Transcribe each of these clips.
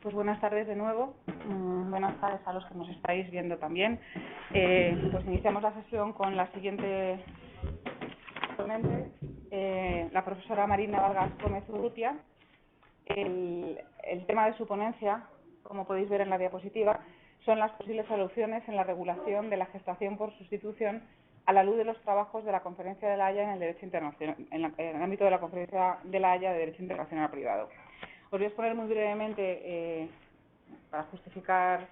Pues buenas tardes de nuevo. Buenas tardes a los que nos estáis viendo también. Pues iniciamos la sesión con la siguiente ponente, la profesora Marina Vargas Gómez Urrutia. El tema de su ponencia, como podéis ver en la diapositiva, son las posibles soluciones en la regulación de la gestación por sustitución a la luz de los trabajos de la Conferencia de la Haya en el Derecho Internacional, en el ámbito de la Conferencia de la Haya de Derecho Internacional Privado. Os voy a exponer muy brevemente, para justificar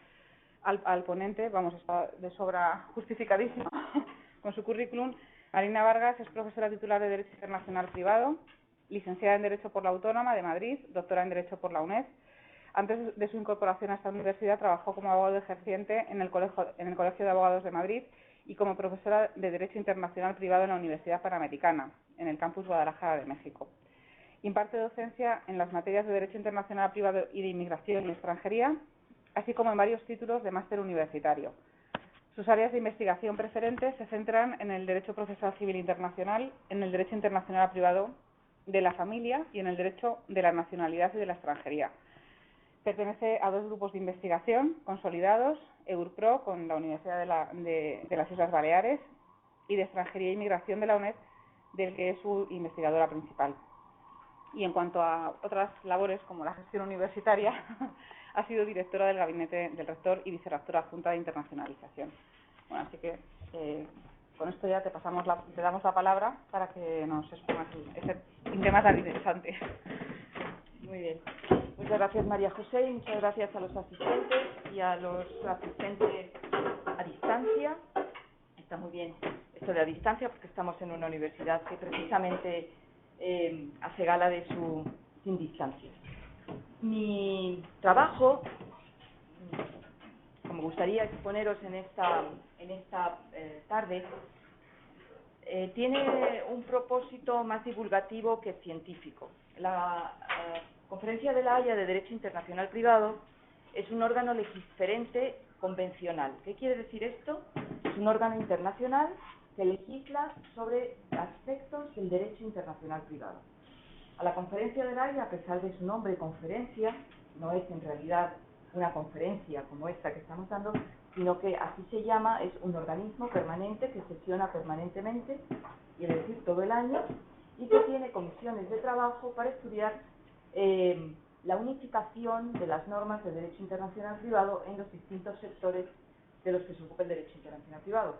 al ponente, vamos, está de sobra justificadísimo con su currículum. Marina Vargas es profesora titular de Derecho Internacional Privado, licenciada en Derecho por la Autónoma de Madrid, doctora en Derecho por la UNED. Antes de su incorporación a esta universidad trabajó como abogado ejerciente en el Colegio de Abogados de Madrid y como profesora de Derecho Internacional Privado en la Universidad Panamericana, en el campus Guadalajara de México. Imparte docencia en las materias de Derecho Internacional Privado y de Inmigración y Extranjería, así como en varios títulos de máster universitario. Sus áreas de investigación preferentes se centran en el Derecho Procesal Civil Internacional, en el Derecho Internacional Privado de la Familia y en el Derecho de la Nacionalidad y de la Extranjería. Pertenece a dos grupos de investigación consolidados, EURPRO con la Universidad de las Islas Baleares y de Extranjería e Inmigración de la UNED, del que es su investigadora principal. Y en cuanto a otras labores como la gestión universitaria, ha sido directora del gabinete del rector y vicerrectora adjunta de internacionalización. Bueno, así que con esto ya te damos la palabra para que nos expongas ese tema tan interesante. Muy bien. Muchas gracias, María José, y muchas gracias a los asistentes y a los asistentes a distancia. Está muy bien esto de a distancia porque estamos en una universidad que precisamente hace gala de su sin distancia. Mi trabajo, como gustaría exponeros en esta tarde, tiene un propósito más divulgativo que científico. La Conferencia de la Haya de Derecho Internacional Privado es un órgano legiferente convencional. ¿Qué quiere decir esto? Es un órgano internacional que legisla sobre aspectos del derecho internacional privado. A la Conferencia de la Haya, a pesar de su nombre, conferencia, no es en realidad una conferencia como esta que estamos dando, sino que así se llama, es un organismo permanente que sesiona permanentemente, quiere decir todo el año, y que tiene comisiones de trabajo para estudiar la unificación de las normas de derecho internacional privado en los distintos sectores de los que se ocupa el derecho internacional privado.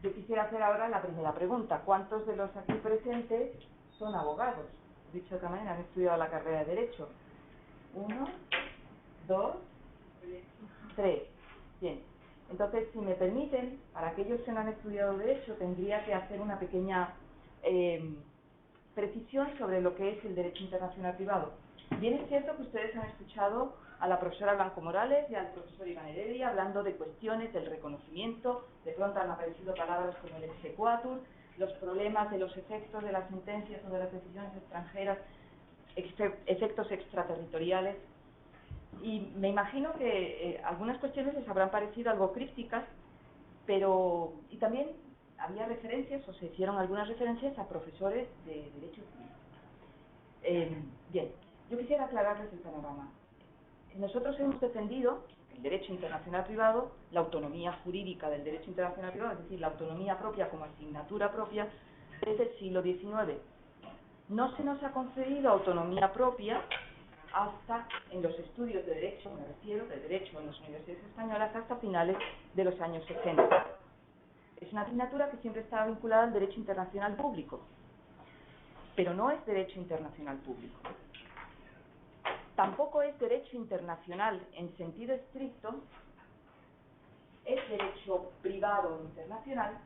Yo quisiera hacer ahora la primera pregunta. ¿Cuántos de los aquí presentes son abogados? Dicho de otra manera, han estudiado la carrera de Derecho. 1, 2, 3. Bien. Entonces, si me permiten, para aquellos que no han estudiado Derecho, tendría que hacer una pequeña precisión sobre lo que es el Derecho Internacional Privado. Bien es cierto que ustedes han escuchado a la profesora Blanco Morales y al profesor Iván Heredia hablando de cuestiones del reconocimiento, de pronto han aparecido palabras como el exequatur, los problemas de los efectos de las sentencias o de las decisiones extranjeras, efectos extraterritoriales, y me imagino que algunas cuestiones les habrán parecido algo crípticas, pero y también había referencias o se hicieron algunas referencias a profesores de Derecho Civil. Bien, yo quisiera aclararles el panorama. Nosotros hemos defendido el derecho internacional privado, la autonomía jurídica del derecho internacional privado, es decir, la autonomía propia como asignatura propia desde el siglo XIX. No se nos ha concedido autonomía propia hasta en los estudios de derecho, me refiero de derecho en las universidades españolas, hasta finales de los años 60. Es una asignatura que siempre estaba vinculada al derecho internacional público, pero no es derecho internacional público. Tampoco es derecho internacional en sentido estricto, es derecho privado internacional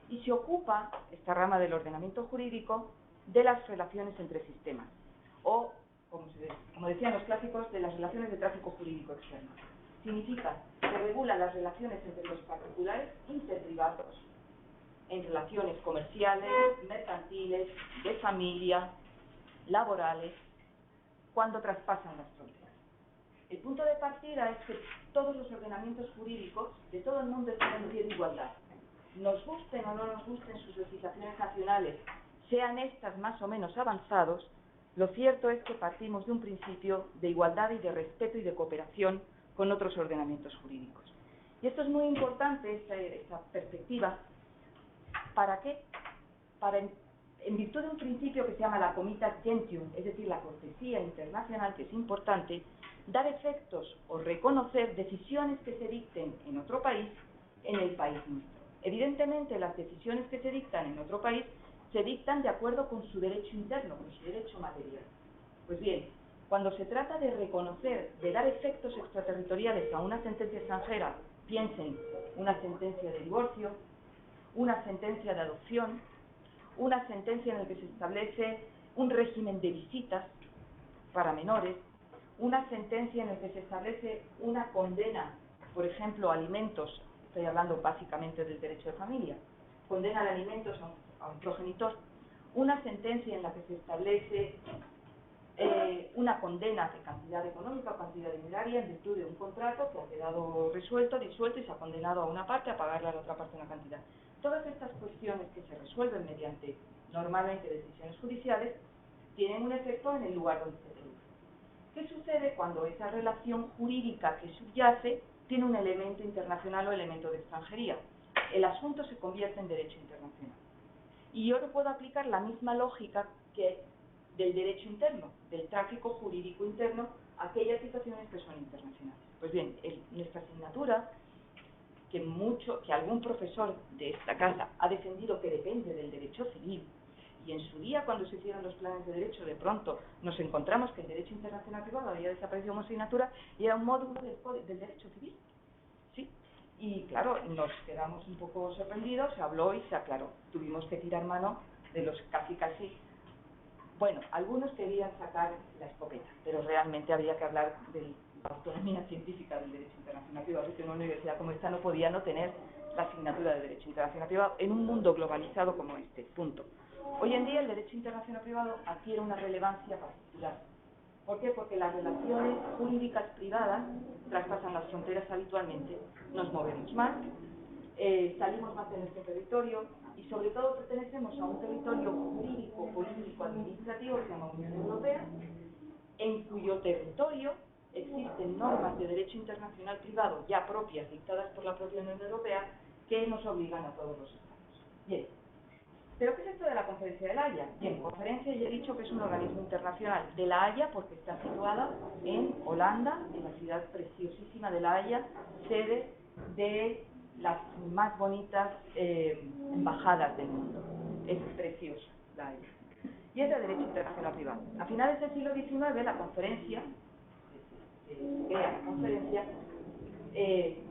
y se ocupa, esta rama del ordenamiento jurídico, de las relaciones entre sistemas, o, como decían los clásicos, de las relaciones de tráfico jurídico externo. Significa que regula las relaciones entre los particulares interprivados, en relaciones comerciales, mercantiles, de familia, laborales, cuando traspasan las fronteras. El punto de partida es que todos los ordenamientos jurídicos de todo el mundo están en pie de igualdad. Nos gusten o no nos gusten sus legislaciones nacionales, sean estas más o menos avanzados, Lo cierto es que partimos de un principio de igualdad y de respeto y de cooperación con otros ordenamientos jurídicos. Y esto es muy importante, esa perspectiva. ¿Para qué? En virtud de un principio que se llama la comitat gentium, es decir, la cortesía internacional, que es importante, dar efectos o reconocer decisiones que se dicten en otro país, en el país nuestro. Evidentemente, las decisiones que se dictan en otro país se dictan de acuerdo con su derecho interno, con su derecho material. Pues bien, cuando se trata de reconocer, de dar efectos extraterritoriales a una sentencia extranjera, piensen, una sentencia de divorcio, una sentencia de adopción, una sentencia en la que se establece un régimen de visitas para menores, una sentencia en la que se establece una condena, por ejemplo, a alimentos, estoy hablando básicamente del derecho de familia, condena de alimentos a un progenitor, una sentencia en la que se establece una condena de cantidad económica o cantidad dineraria en virtud de un contrato que ha quedado disuelto y se ha condenado a una parte a pagarle a la otra parte una cantidad. Todas estas cuestiones que se resuelven mediante normalmente decisiones judiciales tienen un efecto en el lugar donde se produce. ¿Qué sucede cuando esa relación jurídica que subyace tiene un elemento internacional o elemento de extranjería? El asunto se convierte en derecho internacional. Y yo no puedo aplicar la misma lógica que del derecho interno, del tráfico jurídico interno, a aquellas situaciones que son internacionales. Pues bien, nuestra asignatura, que algún profesor de esta casa ha defendido que depende del derecho civil, y en su día, cuando se hicieron los planes de derecho, de pronto nos encontramos que el derecho internacional privado había desaparecido como asignatura y era un módulo del derecho civil. ¿Sí? Y claro, nos quedamos un poco sorprendidos, se habló y se aclaró. Tuvimos que tirar mano de los casi. Bueno, algunos querían sacar la escopeta, pero realmente había que hablar de la autonomía científica del derecho internacional privado, que una universidad como esta no podía no tener la asignatura de derecho internacional privado en un mundo globalizado como este, punto. Hoy en día el derecho internacional privado adquiere una relevancia particular. ¿Por qué? Porque las relaciones jurídicas privadas traspasan las fronteras habitualmente, nos movemos más, salimos más de nuestro territorio y sobre todo pertenecemos a un territorio jurídico, político, administrativo que se llama Unión Europea, en cuyo territorio existen normas de derecho internacional privado ya propias, dictadas por la propia Unión Europea, que nos obligan a todos los estados. Bien. ¿Pero qué es esto de la Conferencia de La Haya? Bien, conferencia ya he dicho que es un organismo internacional de La Haya porque está situada en Holanda, en la ciudad preciosísima de La Haya, sede de las más bonitas embajadas del mundo. Es preciosa La Haya. Y es de derecho internacional privado. A finales del siglo XIX la conferencia,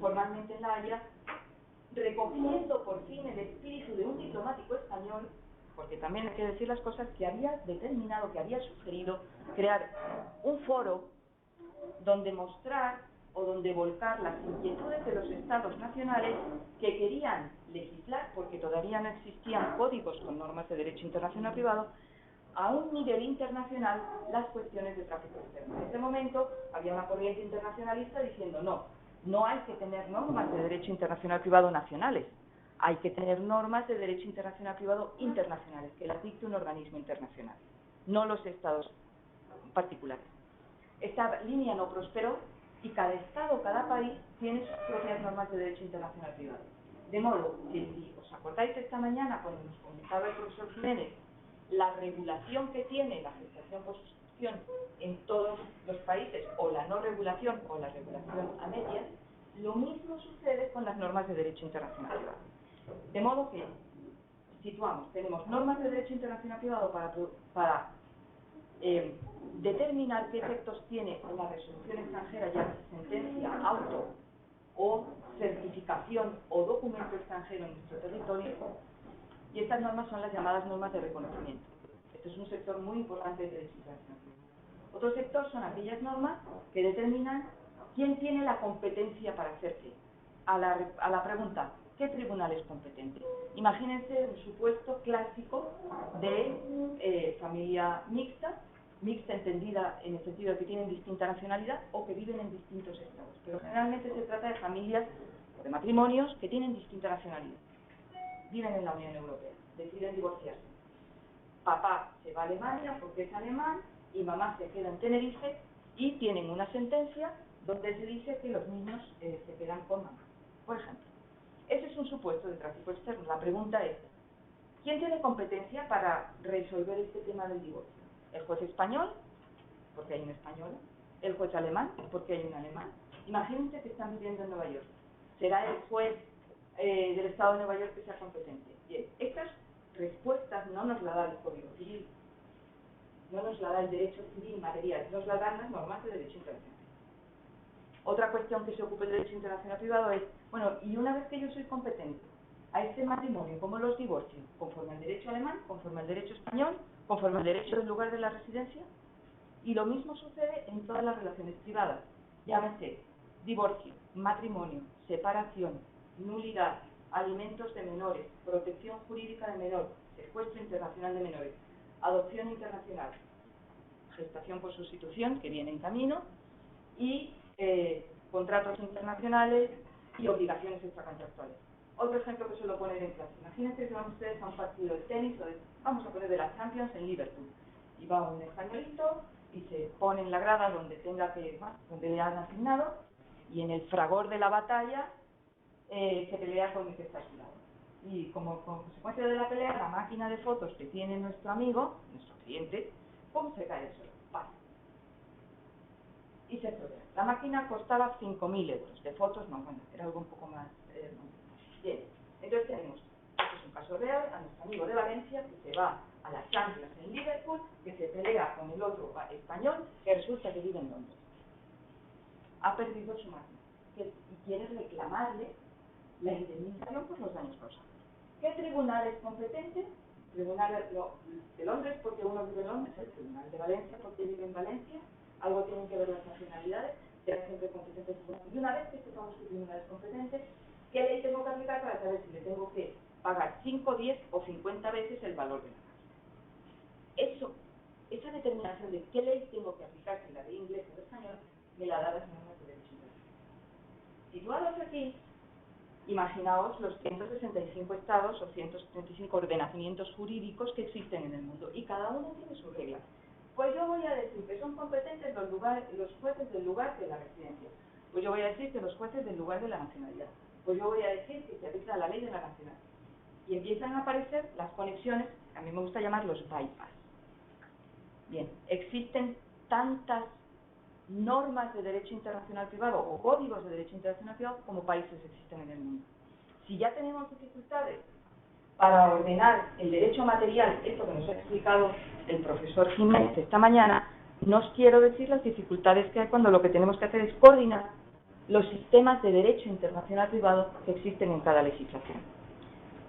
formalmente en La Haya, recogiendo por fin el espíritu de un diplomático español, porque también hay que decir las cosas, que había determinado, que había sugerido crear un foro donde mostrar o donde volcar las inquietudes de los estados nacionales que querían legislar, porque todavía no existían códigos con normas de derecho internacional privado, a un nivel internacional las cuestiones de tráfico externo. En ese momento había una corriente internacionalista diciendo no hay que tener normas de derecho internacional privado nacionales, hay que tener normas de derecho internacional privado internacionales, que las dicte un organismo internacional, no los estados particulares. Esta línea no prosperó y cada estado, cada país tiene sus propias normas de derecho internacional privado. De modo que si os acordáis esta mañana cuando nos comentaba el profesor Jiménez la regulación que tiene la gestación por sustitución en todos los países, o la no regulación o la regulación a medias, lo mismo sucede con las normas de derecho internacional privado. De modo que situamos, tenemos normas de derecho internacional privado para determinar qué efectos tiene una resolución extranjera, ya sea sentencia, auto o certificación o documento extranjero en nuestro territorio, y estas normas son las llamadas normas de reconocimiento. Este es un sector muy importante de derecho internacional. Otro sector son aquellas normas que determinan quién tiene la competencia para hacer qué. A la pregunta, ¿qué tribunal es competente? Imagínense un supuesto clásico de familia mixta entendida en el sentido de que tienen distinta nacionalidad o que viven en distintos estados. Pero generalmente se trata de familias o de matrimonios que tienen distinta nacionalidad. Viven en la Unión Europea, deciden divorciarse. Papá se va a Alemania porque es alemán y mamá se queda en Tenerife y tienen una sentencia donde se dice que los niños se quedan con mamá, por ejemplo. Ese es un supuesto de tráfico externo. La pregunta es, ¿quién tiene competencia para resolver este tema del divorcio? ¿El juez español? Porque hay un español. ¿El juez alemán? Porque hay un alemán. Imagínense que están viviendo en Nueva York. ¿Será el juez del Estado de Nueva York que sea competente? Bien, estas respuestas no nos las da el Código Civil, no nos la da el derecho civil material, nos la dan las normas de derecho internacional. Otra cuestión que se ocupa el derecho internacional privado es, bueno, y una vez que yo soy competente a este matrimonio, ¿cómo los divorcio? ¿Conforme al derecho alemán? ¿Conforme al derecho español? ¿Conforme al derecho del lugar de la residencia? Y lo mismo sucede en todas las relaciones privadas. Llámese divorcio, matrimonio, separación, nulidad, alimentos de menores, protección jurídica de menor, secuestro internacional de menores, adopción internacional, gestación por sustitución, que viene en camino, y contratos internacionales y obligaciones extracontractuales. Otro ejemplo que suelo poner en clase. Imagínense que van ustedes a un partido de tenis, o vamos a poner de las Champions en Liverpool, y va un españolito y se pone en la grada donde donde le han asignado, y en el fragor de la batalla se pelea con el que está a su lado. Y como consecuencia de la pelea, la máquina de fotos que tiene nuestro amigo, nuestro cliente, ¿cómo se cae el suelo? Vale. Y se estropea. La máquina costaba 5.000 euros. De fotos no, bueno, era algo un poco más... Bien, entonces tenemos, esto es un caso real, a nuestro amigo de Valencia, que se va a las Champions en Liverpool, que se pelea con el otro español, que resulta que vive en Londres. Ha perdido su máquina. Y quiere reclamarle la indemnización por los daños causados. ¿Qué tribunal es competente? El tribunal de Londres, porque uno vive en Londres, el tribunal de Valencia, porque vive en Valencia, algo tienen que ver las nacionalidades, será siempre competente el tribunal. Y una vez que sepamos que el tribunal es competente, ¿qué ley tengo que aplicar para saber si le tengo que pagar 5, 10 o 50 veces el valor de la máquina? Esa determinación de qué ley tengo que aplicar, si la ley inglesa o española, me la da las normas de derecho internacional. Situados aquí, imaginaos los 165 estados o 175 ordenamientos jurídicos que existen en el mundo, y cada uno tiene su regla. Pues yo voy a decir que son competentes los jueces del lugar de la residencia. Pues yo voy a decir que los jueces del lugar de la nacionalidad. Pues yo voy a decir que se aplica la ley de la nacionalidad. Y empiezan a aparecer las conexiones, a mí me gusta llamar los bypass. Bien, existen tantas normas de derecho internacional privado o códigos de derecho internacional privado como países existen en el mundo. Si ya tenemos dificultades para ordenar el derecho material, esto que nos ha explicado el profesor Jiménez esta mañana, no os quiero decir las dificultades que hay cuando lo que tenemos que hacer es coordinar los sistemas de derecho internacional privado que existen en cada legislación.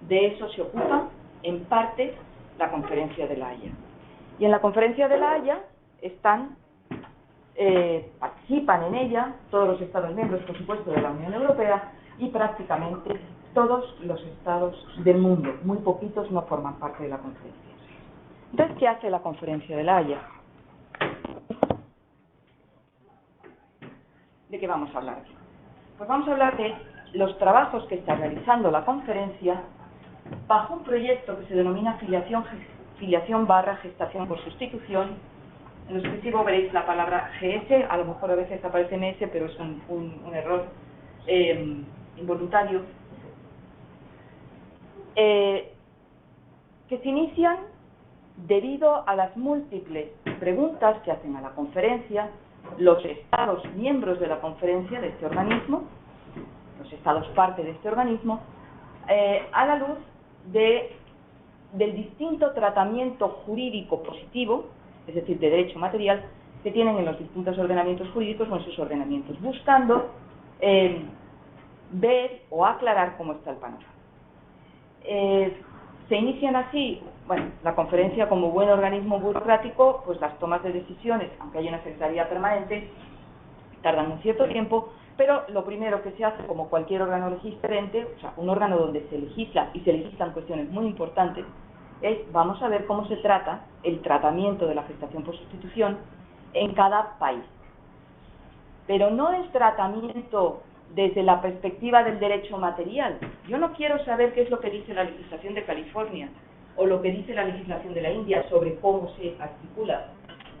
De eso se ocupa, en parte, la Conferencia de la Haya. Y en la Conferencia de la Haya participan en ella todos los Estados miembros, por supuesto, de la Unión Europea, y prácticamente todos los estados del mundo. Muy poquitos no forman parte de la conferencia. Entonces, ¿qué hace la Conferencia de la Haya? ¿De qué vamos a hablar aquí? Pues vamos a hablar de los trabajos que está realizando la conferencia bajo un proyecto que se denomina filiación/gestación por sustitución. En lo exclusivo veréis la palabra GS, a lo mejor a veces aparece MS, pero es un error involuntario, que se inician debido a las múltiples preguntas que hacen a la conferencia los estados miembros de la conferencia, de este organismo, los estados parte de este organismo, a la luz del distinto tratamiento jurídico positivo, es decir, de derecho material, que tienen en los distintos ordenamientos jurídicos o en sus ordenamientos, buscando ver o aclarar cómo está el panorama. Se inician así, bueno, la conferencia como buen organismo burocrático, pues las tomas de decisiones, aunque haya una secretaría permanente, tardan un cierto tiempo, pero lo primero que se hace, como cualquier órgano legisladente, o sea, un órgano donde se legisla y se legislan cuestiones muy importantes, es, vamos a ver cómo se trata el tratamiento de la gestación por sustitución en cada país. Pero no el tratamiento desde la perspectiva del derecho material. Yo no quiero saber qué es lo que dice la legislación de California o lo que dice la legislación de la India sobre cómo se articula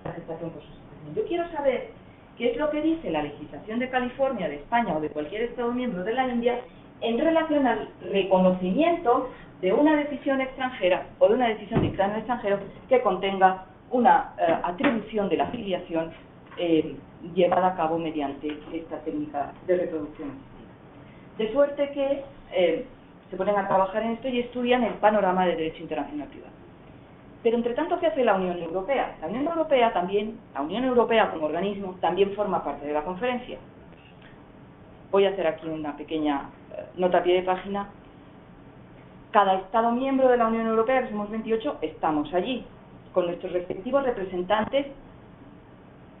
la gestación por sustitución. Yo quiero saber qué es lo que dice la legislación de California, de España o de cualquier Estado miembro de la India en relación al reconocimiento de una decisión extranjera o de una decisión dictada en el extranjero que contenga una atribución de la filiación llevada a cabo mediante esta técnica de reproducción asistida. De suerte que se ponen a trabajar en esto y estudian el panorama de derecho internacional privado. Pero entre tanto, ¿qué hace la Unión Europea? La Unión Europea como organismo también forma parte de la conferencia. Voy a hacer aquí una pequeña nota a pie de página. Cada Estado miembro de la Unión Europea, que somos 28, estamos allí, con nuestros respectivos representantes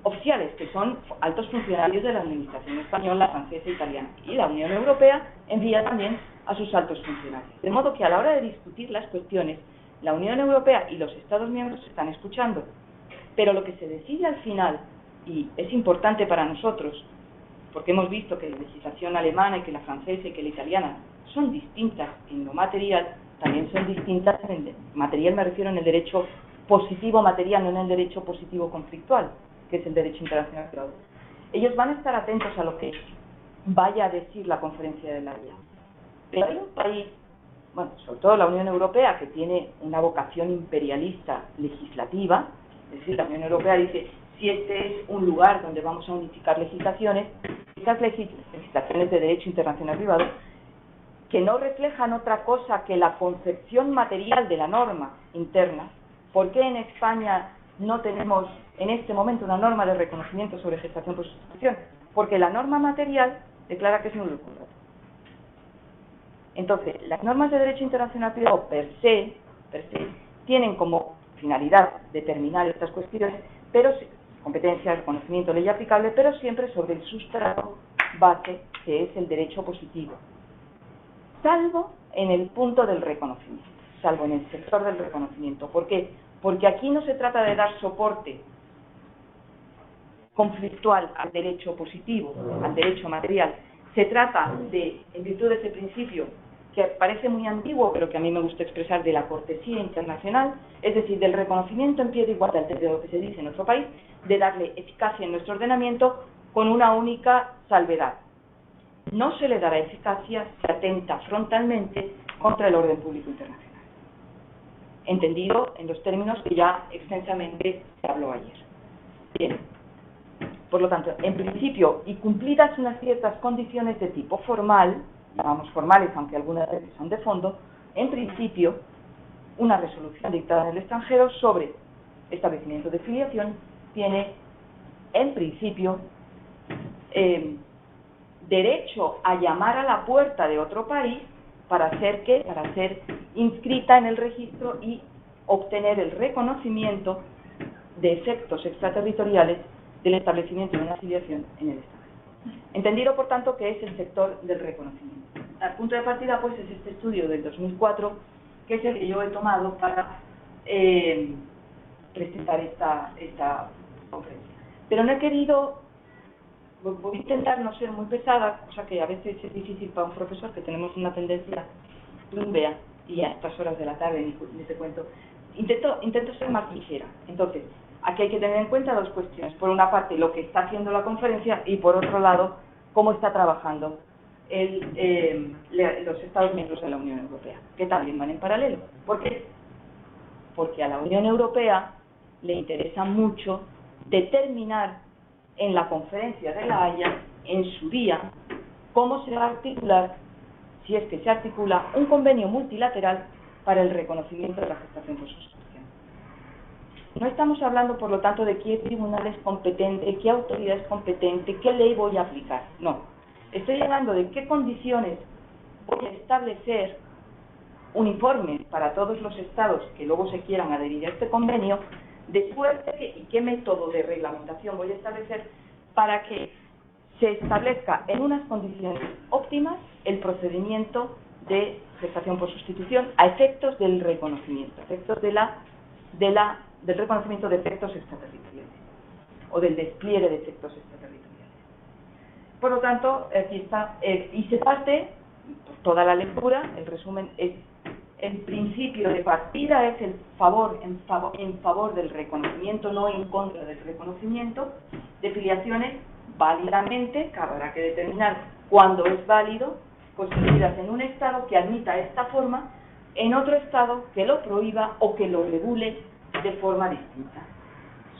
oficiales, que son altos funcionarios de la administración española, francesa e italiana. Y la Unión Europea envía también a sus altos funcionarios. De modo que a la hora de discutir las cuestiones, la Unión Europea y los Estados miembros se están escuchando. Pero lo que se decide al final, y es importante para nosotros, porque hemos visto que la legislación alemana y que la francesa y que la italiana son distintas en lo material, también son distintas en el material, me refiero en el derecho positivo material, no en el derecho positivo conflictual, que es el derecho internacional privado. Ellos van a estar atentos a lo que vaya a decir la Conferencia de La Haya. Pero hay un país, bueno, sobre todo la Unión Europea, que tiene una vocación imperialista legislativa, es decir, la Unión Europea dice, si este es un lugar donde vamos a unificar legislaciones, estas legislaciones de derecho internacional privado, que no reflejan otra cosa que la concepción material de la norma interna. ¿Por qué en España no tenemos en este momento una norma de reconocimiento sobre gestación por sustitución? Porque la norma material declara que es nulo el contrato. Entonces, las normas de derecho internacional privado per se, tienen como finalidad determinar estas cuestiones, pero competencia, reconocimiento, ley aplicable, pero siempre sobre el sustrato base, que es el derecho positivo, salvo en el punto del reconocimiento, salvo en el sector del reconocimiento. ¿Por qué? Porque aquí no se trata de dar soporte conflictual al derecho positivo, al derecho material. Se trata de, en virtud de ese principio, que parece muy antiguo, pero que a mí me gusta expresar, de la cortesía internacional, es decir, del reconocimiento en pie de igualdad de lo que se dice en nuestro país, de darle eficacia en nuestro ordenamiento con una única salvedad. No se le dará eficacia si atenta frontalmente contra el orden público internacional. Entendido en los términos que ya extensamente se habló ayer. Bien. Por lo tanto, en principio, y cumplidas unas ciertas condiciones de tipo formal, llamamos formales, aunque algunas veces son de fondo, en principio, una resolución dictada en el extranjero sobre establecimiento de filiación tiene, en principio, derecho a llamar a la puerta de otro país para ser inscrita en el registro y obtener el reconocimiento de efectos extraterritoriales del establecimiento de una filiación en el Estado. Entendido, por tanto, que es el sector del reconocimiento. El punto de partida, pues, es este estudio del 2004, que es el que yo he tomado para presentar esta conferencia. Pero no he querido, voy a intentar no ser muy pesada, cosa que a veces es difícil para un profesor, que tenemos una tendencia tumbea, y a estas horas de la tarde ni te cuento. Intento ser más ligera. Entonces, aquí hay que tener en cuenta dos cuestiones. Por una parte, lo que está haciendo la conferencia, y por otro lado, cómo está trabajando los Estados miembros de la Unión Europea, que también van en paralelo. ¿Por qué? Porque a la Unión Europea le interesa mucho determinar en la conferencia de La Haya, en su día, cómo se va a articular, si es que se articula, un convenio multilateral para el reconocimiento de la gestación por sustitución. No estamos hablando, por lo tanto, de qué tribunal es competente, qué autoridad es competente, qué ley voy a aplicar. No. Estoy hablando de qué condiciones voy a establecer uniformes para todos los estados que luego se quieran adherir a este convenio, de suerte y qué método de reglamentación voy a establecer para que se establezca en unas condiciones óptimas el procedimiento de gestación por sustitución a efectos del reconocimiento, a efectos del reconocimiento de efectos extraterritoriales o del despliegue de efectos extraterritoriales. Por lo tanto, aquí está, y se parte, toda la lectura, el resumen es el principio de partida es el favor en favor del reconocimiento, no en contra del reconocimiento, de filiaciones válidamente, que habrá que determinar cuándo es válido, constituidas en un Estado que admita esta forma, en otro Estado que lo prohíba o que lo regule de forma distinta.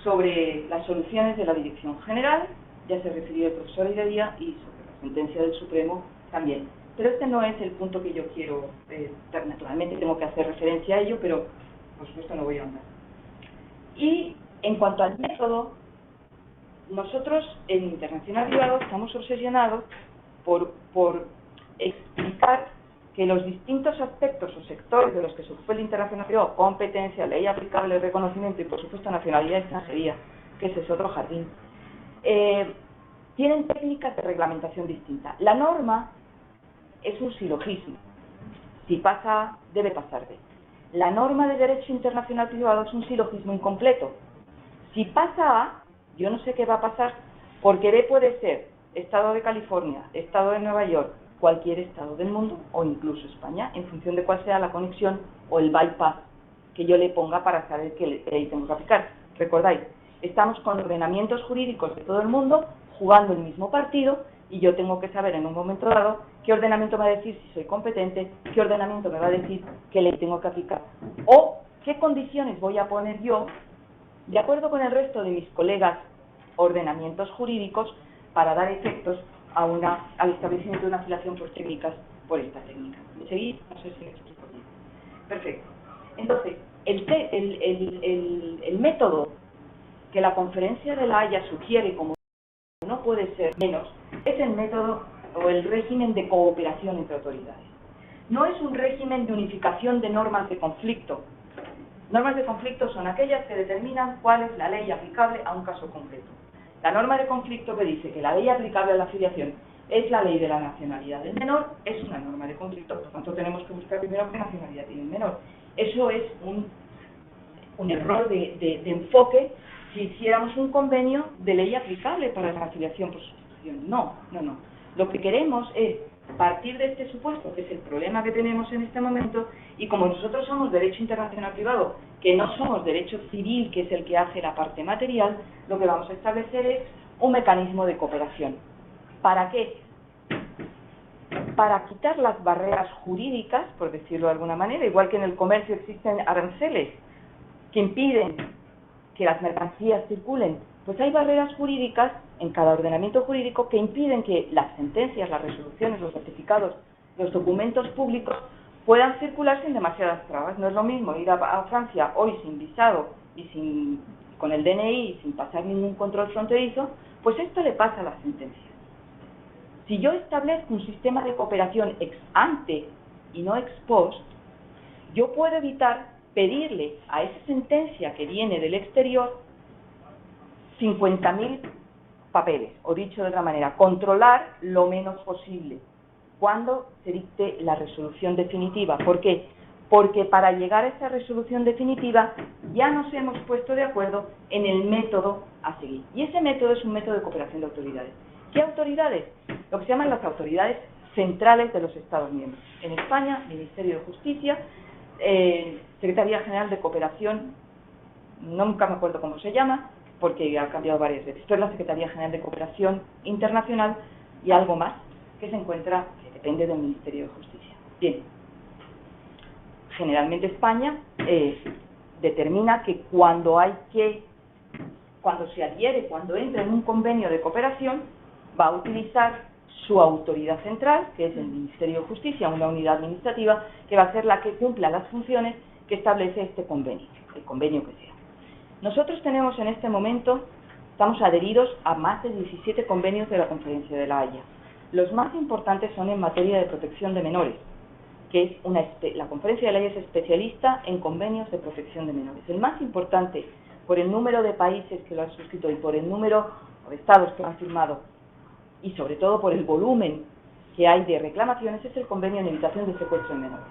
Sobre las soluciones de la Dirección General, ya se refirió el profesor Heredia, y sobre la sentencia del Supremo también. Pero este no es el punto que yo quiero, naturalmente tengo que hacer referencia a ello, pero por supuesto no voy a ahondar. Y en cuanto al método, nosotros en Internacional Privado estamos obsesionados por explicar que los distintos aspectos o sectores de los que se ocupa el Internacional Privado, competencia, ley aplicable, reconocimiento y por supuesto nacionalidad y extranjería, que ese es otro jardín, tienen técnicas de reglamentación distintas. La norma es un silogismo. Si pasa, debe pasar de. La norma de derecho internacional privado es un silogismo incompleto. Si pasa A, yo no sé qué va a pasar, porque B puede ser Estado de California, Estado de Nueva York, cualquier estado del mundo, o incluso España, en función de cuál sea la conexión o el bypass que yo le ponga para saber qué ley tengo que aplicar. Recordáis, estamos con ordenamientos jurídicos de todo el mundo, jugando el mismo partido, y yo tengo que saber en un momento dado qué ordenamiento me va a decir si soy competente, qué ordenamiento me va a decir qué ley tengo que aplicar, o qué condiciones voy a poner yo, de acuerdo con el resto de mis colegas ordenamientos jurídicos, para dar efectos al establecimiento de una filiación por técnicas, por esta técnica. ¿Me seguís? No sé si me explico bien. Perfecto. Entonces, el método que la Conferencia de la Haya sugiere, como no puede ser menos, es el método o el régimen de cooperación entre autoridades. No es un régimen de unificación de normas de conflicto. Normas de conflicto son aquellas que determinan cuál es la ley aplicable a un caso concreto. La norma de conflicto que dice que la ley aplicable a la filiación es la ley de la nacionalidad del menor, es una norma de conflicto, por lo tanto tenemos que buscar primero qué nacionalidad tiene el menor. Eso es un error de enfoque si hiciéramos un convenio de ley aplicable para la filiación por sustitución. No. Lo que queremos es partir de este supuesto, que es el problema que tenemos en este momento, y como nosotros somos derecho internacional privado, que no somos derecho civil, que es el que hace la parte material, lo que vamos a establecer es un mecanismo de cooperación. ¿Para qué? Para quitar las barreras jurídicas, por decirlo de alguna manera, igual que en el comercio existen aranceles que impiden que las mercancías circulen, pues hay barreras jurídicas en cada ordenamiento jurídico que impiden que las sentencias, las resoluciones, los certificados, los documentos públicos puedan circular sin demasiadas trabas. No es lo mismo ir a Francia hoy sin visado y con el DNI y sin pasar ningún control fronterizo, pues esto le pasa a las sentencias. Si yo establezco un sistema de cooperación ex ante y no ex post, yo puedo evitar pedirle a esa sentencia que viene del exterior 50.000 papeles, o dicho de otra manera, controlar lo menos posible cuando se dicte la resolución definitiva. ¿Por qué? Porque para llegar a esa resolución definitiva ya nos hemos puesto de acuerdo en el método a seguir. Y ese método es un método de cooperación de autoridades. ¿Qué autoridades? Lo que se llaman las autoridades centrales de los Estados miembros. En España, Ministerio de Justicia, Secretaría General de Cooperación, nunca me acuerdo cómo se llama, porque ha cambiado varias veces. Esto es la Secretaría General de Cooperación Internacional y algo más que se encuentra, que depende del Ministerio de Justicia. Bien, generalmente España determina que cuando se adhiere, cuando entra en un convenio de cooperación, va a utilizar su autoridad central, que es el Ministerio de Justicia, una unidad administrativa, que va a ser la que cumpla las funciones que establece este convenio, el convenio que sea. Nosotros tenemos en este momento, estamos adheridos a más de 17 convenios de la Conferencia de la Haya. Los más importantes son en materia de protección de menores, que es la Conferencia de la Haya es especialista en convenios de protección de menores. El más importante, por el número de países que lo han suscrito y por el número de estados que lo han firmado, y sobre todo por el volumen que hay de reclamaciones, es el convenio en evitación de secuestro de menores.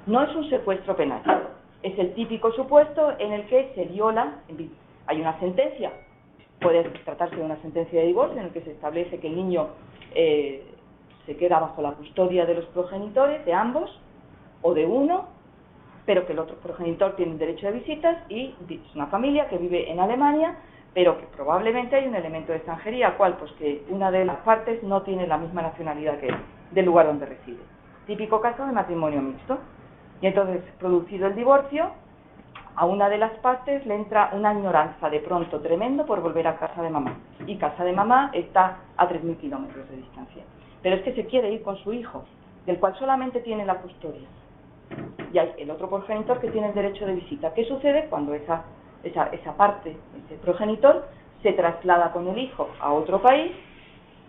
No es un secuestro penal, es el típico supuesto en el que se viola, hay una sentencia, puede tratarse de una sentencia de divorcio en el que se establece que el niño se queda bajo la custodia de los progenitores, de ambos, o de uno, pero que el otro progenitor tiene el derecho de visitas y es una familia que vive en Alemania, pero que probablemente hay un elemento de extranjería, ¿cuál? Pues que una de las partes no tiene la misma nacionalidad que él, del lugar donde reside. Típico caso de matrimonio mixto. Y entonces, producido el divorcio, a una de las partes le entra una añoranza de pronto tremendo por volver a casa de mamá. Y casa de mamá está a 3.000 kilómetros de distancia. Pero es que se quiere ir con su hijo, del cual solamente tiene la custodia. Y hay el otro progenitor que tiene el derecho de visita. ¿Qué sucede cuando esa parte, ese progenitor, se traslada con el hijo a otro país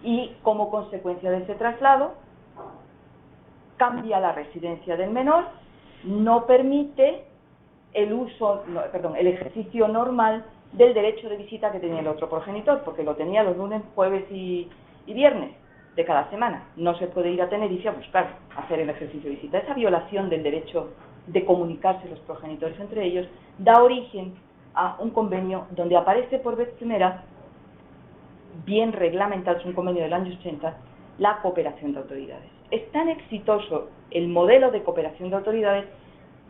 y como consecuencia de ese traslado cambia la residencia del menor, no permite el ejercicio normal del derecho de visita que tenía el otro progenitor, porque lo tenía los lunes, jueves y viernes de cada semana? No se puede ir a Tenerife a buscar, a hacer el ejercicio de visita. Esa violación del derecho de comunicarse los progenitores entre ellos da origen a un convenio donde aparece por vez primera, bien reglamentado, es un convenio del año 80, la cooperación de autoridades. Es tan exitoso el modelo de cooperación de autoridades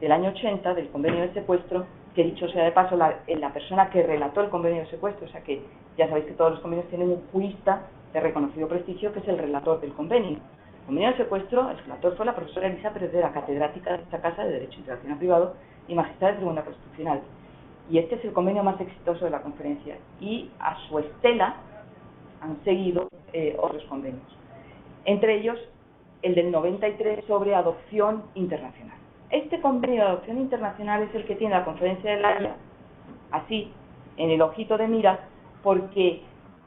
del año 80, del convenio de secuestro, que dicho sea de paso, la persona que relató el convenio de secuestro, o sea que ya sabéis que todos los convenios tienen un jurista de reconocido prestigio que es el relator del convenio. El convenio de secuestro, el relator fue la profesora Elisa Pérez, catedrática de esta casa de Derecho Internacional Privado y magistrada del Tribunal Constitucional. Y este es el convenio más exitoso de la conferencia. Y a su estela han seguido otros convenios. Entre ellos, el del 93 sobre adopción internacional. Este convenio de adopción internacional es el que tiene la Conferencia de La Haya, así, en el ojito de mira, porque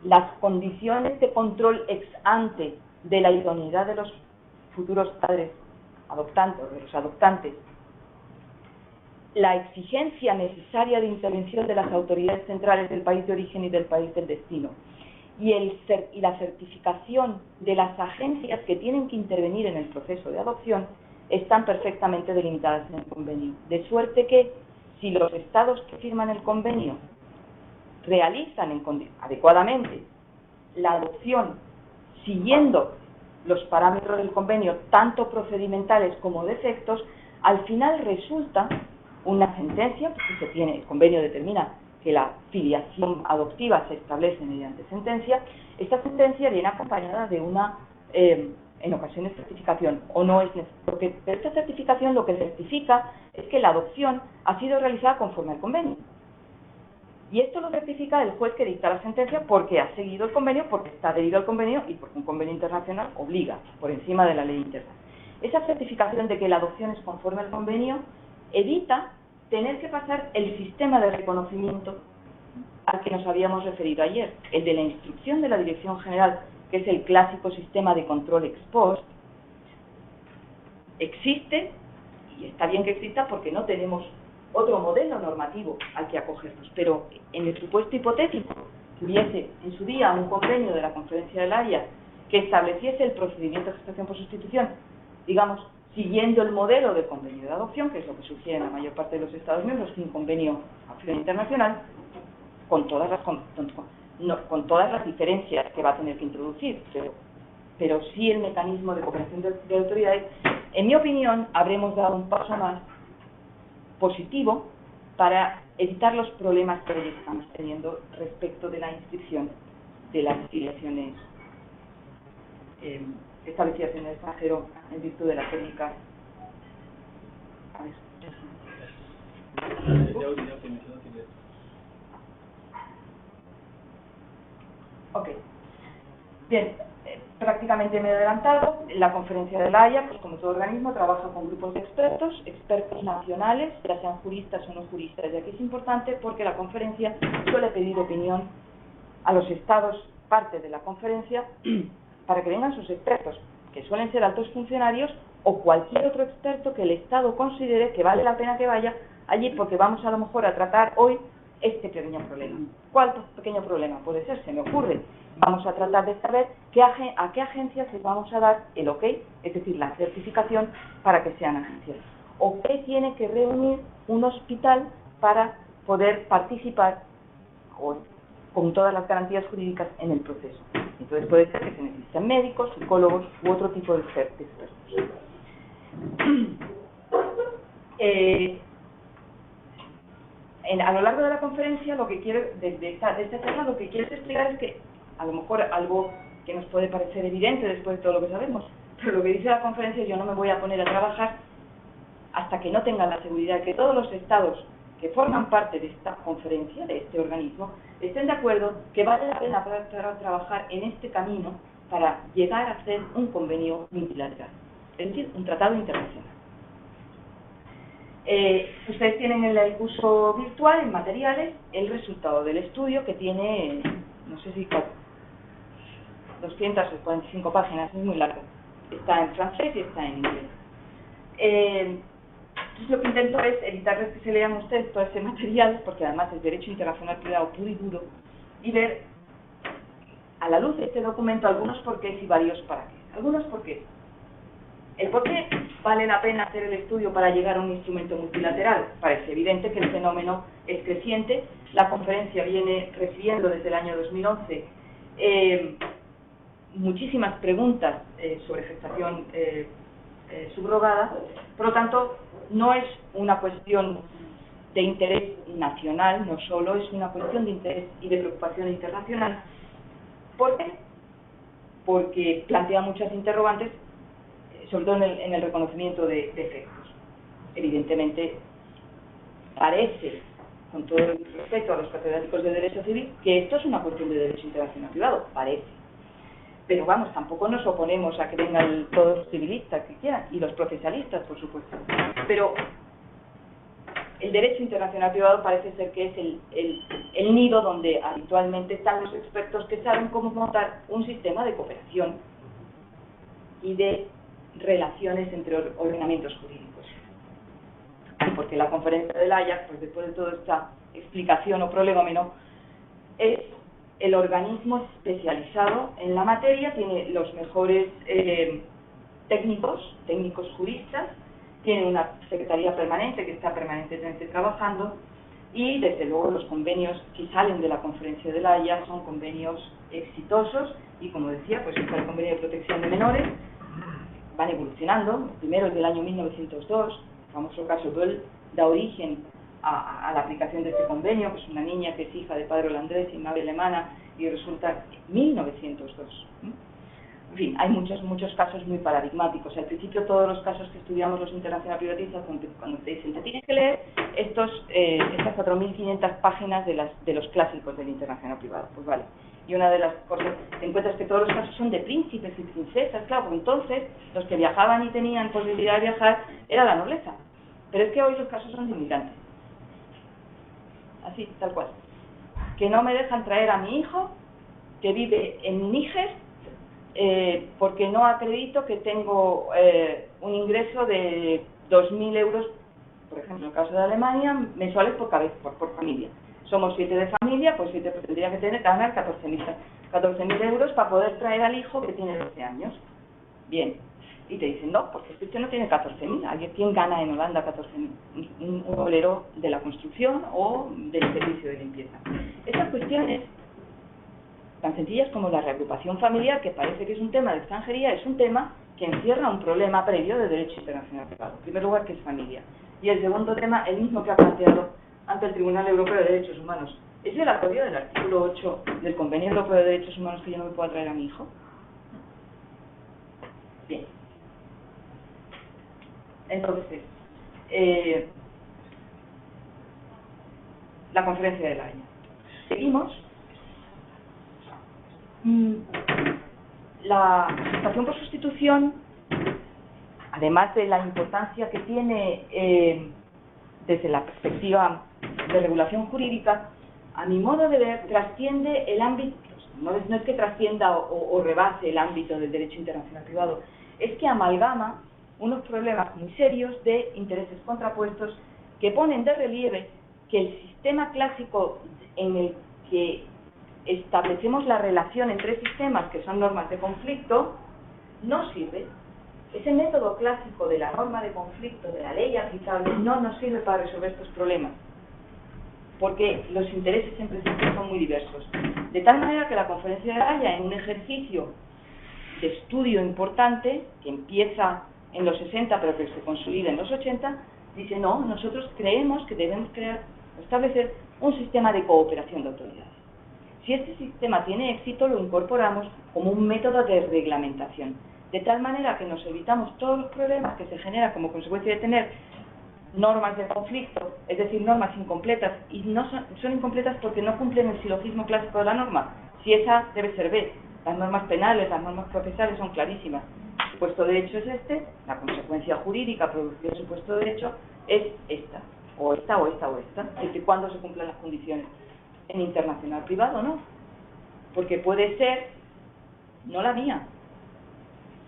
las condiciones de control ex ante de la idoneidad de los futuros padres adoptantes, de los adoptantes, la exigencia necesaria de intervención de las autoridades centrales del país de origen y del país del destino, y la certificación de las agencias que tienen que intervenir en el proceso de adopción están perfectamente delimitadas en el convenio. De suerte que, si los estados que firman el convenio realizan adecuadamente la adopción siguiendo los parámetros del convenio, tanto procedimentales como de efectos, al final resulta una sentencia, porque el convenio determina que la filiación adoptiva se establece mediante sentencia. Esta sentencia viene acompañada de una, en ocasiones, certificación, o no es necesario. Pero esta certificación lo que certifica es que la adopción ha sido realizada conforme al convenio. Y esto lo certifica el juez que dicta la sentencia porque ha seguido el convenio, porque está adherido al convenio y porque un convenio internacional obliga por encima de la ley interna. Esa certificación de que la adopción es conforme al convenio evita tener que pasar el sistema de reconocimiento al que nos habíamos referido ayer, el de la instrucción de la Dirección General, que es el clásico sistema de control ex post. Existe, y está bien que exista porque no tenemos otro modelo normativo al que acogernos, pero en el supuesto hipotético que hubiese en su día un convenio de la Conferencia de La Haya que estableciese el procedimiento de gestación por sustitución, digamos, siguiendo el modelo de convenio de adopción, que es lo que sugiere en la mayor parte de los Estados miembros, un convenio de adopción internacional, con todas las diferencias que va a tener que introducir, pero sí el mecanismo de cooperación de autoridades, en mi opinión, habremos dado un paso más positivo para evitar los problemas que hoy estamos teniendo respecto de la inscripción de las filiaciones establecidas en el extranjero en virtud de la técnica. Ok. Bien, prácticamente me he adelantado. La Conferencia de La Haya, pues como todo organismo, trabaja con grupos de expertos nacionales, ya sean juristas o no juristas. Y aquí es importante porque la conferencia suele pedir opinión a los estados, parte de la conferencia, para que vengan sus expertos, que suelen ser altos funcionarios o cualquier otro experto que el Estado considere que vale la pena que vaya allí, porque vamos a lo mejor a tratar hoy este pequeño problema. ¿Cuál pequeño problema? Puede ser, se me ocurre. Vamos a tratar de saber a qué agencias les vamos a dar el OK, es decir, la certificación para que sean agencias. O qué tiene que reunir un hospital para poder participar con todas las garantías jurídicas en el proceso. Entonces puede ser que se necesiten médicos, psicólogos u otro tipo de expertos. A lo largo de la conferencia, lo que quiero, de esta charla, lo que quiero explicar es que, a lo mejor algo que nos puede parecer evidente después de todo lo que sabemos, pero lo que dice la conferencia, yo no me voy a poner a trabajar hasta que no tenga la seguridad de que todos los estados que forman parte de esta conferencia, de este organismo, estén de acuerdo que vale la pena trabajar en este camino para llegar a hacer un convenio multilateral, es decir, un tratado internacional. Ustedes tienen en el curso virtual, en materiales, el resultado del estudio que tiene, no sé si 245 páginas, es muy largo. Está en francés y está en inglés. Entonces lo que intento es evitarles que se lean ustedes todo ese material, porque además es derecho internacional privado puro y duro, y ver a la luz de este documento algunos porqués y varios para qué. Algunos porqués. El por qué vale la pena hacer el estudio para llegar a un instrumento multilateral. Parece evidente que el fenómeno es creciente. La conferencia viene recibiendo desde el año 2011 muchísimas preguntas sobre gestación subrogada. Por lo tanto, no es una cuestión de interés nacional, no solo, es una cuestión de interés y de preocupación internacional. ¿Por qué? Porque plantea muchas interrogantes, sobre todo en el reconocimiento de efectos. Evidentemente, parece, con todo el respeto a los catedráticos de Derecho Civil, que esto es una cuestión de derecho internacional privado, parece. Pero vamos, tampoco nos oponemos a que vengan todos los civilistas que quieran, y los procesalistas, por supuesto. Pero el derecho internacional privado parece ser que es el nido donde habitualmente están los expertos que saben cómo montar un sistema de cooperación y de relaciones entre ordenamientos jurídicos. Porque la conferencia de La Haya, pues después de toda esta explicación o prolegómeno, es el organismo especializado en la materia, tiene los mejores técnicos juristas, tiene una secretaría permanente que está permanentemente trabajando, y desde luego los convenios que salen de la conferencia de La Haya son convenios exitosos, y como decía, pues está el convenio de protección de menores, van evolucionando. El primero es del año 1902, el famoso caso Böll da origen a la aplicación de este convenio, pues una niña que es hija de padre holandés y madre alemana, y resulta 1902. En fin, hay muchos casos muy paradigmáticos. Al principio todos los casos que estudiamos los internacional privatistas, cuando te dicen, te tienes que leer estas 4.500 páginas de los clásicos del internacional privado, pues vale. Y una de las cosas que encuentras es que todos los casos son de príncipes y princesas, claro, porque entonces los que viajaban y tenían posibilidad de viajar era la nobleza. Pero es que hoy los casos son de inmigrantes. Así, tal cual. Que no me dejan traer a mi hijo, que vive en Níger, porque no acredito que tengo un ingreso de 2.000 euros, por ejemplo, en el caso de Alemania, mensuales por cabeza, por familia. Somos 7 de familia, pues 7 pues tendría que ganar 14.000 euros para poder traer al hijo que tiene 12 años. Bien. Y te dicen, no, porque usted no tiene 14.000. ¿Quién gana en Holanda 14.000? Un obrero de la construcción o del servicio de limpieza. Esas cuestiones tan sencillas como la reagrupación familiar, que parece que es un tema de extranjería, es un tema que encierra un problema previo de derecho internacional privado. En primer lugar, que es familia. Y el segundo tema, el mismo que ha planteado ante el Tribunal Europeo de Derechos Humanos. ¿Es violatorio del artículo 8 del Convenio Europeo de Derechos Humanos que yo no me pueda traer a mi hijo? Bien. Entonces, la conferencia del año. Seguimos. La gestación por sustitución, además de la importancia que tiene desde la perspectiva de regulación jurídica, a mi modo de ver, trasciende el ámbito, no es que trascienda o rebase el ámbito del derecho internacional privado, es que amalgama unos problemas muy serios de intereses contrapuestos que ponen de relieve que el sistema clásico en el que establecemos la relación entre sistemas, que son normas de conflicto, no sirve. Ese método clásico de la norma de conflicto, de la ley aplicable, no nos sirve para resolver estos problemas, porque los intereses en principio son muy diversos. De tal manera que la conferencia de La Haya, en un ejercicio de estudio importante, que empieza en los 60 pero que se consolida en los 80, Dice, no, nosotros creemos que debemos establecer un sistema de cooperación de autoridades. Si este sistema tiene éxito, lo incorporamos como un método de reglamentación, de tal manera que nos evitamos todos los problemas que se generan como consecuencia de tener normas de conflicto, es decir, normas incompletas, y no son incompletas porque no cumplen el silogismo clásico de la norma. Si es A, debe ser B. Las normas penales, las normas procesales son clarísimas. El supuesto de hecho es este, la consecuencia jurídica producida del supuesto de hecho es esta, o esta, o esta, o esta, siempre y cuando se cumplan las condiciones. En internacional privado no, porque puede ser no la mía,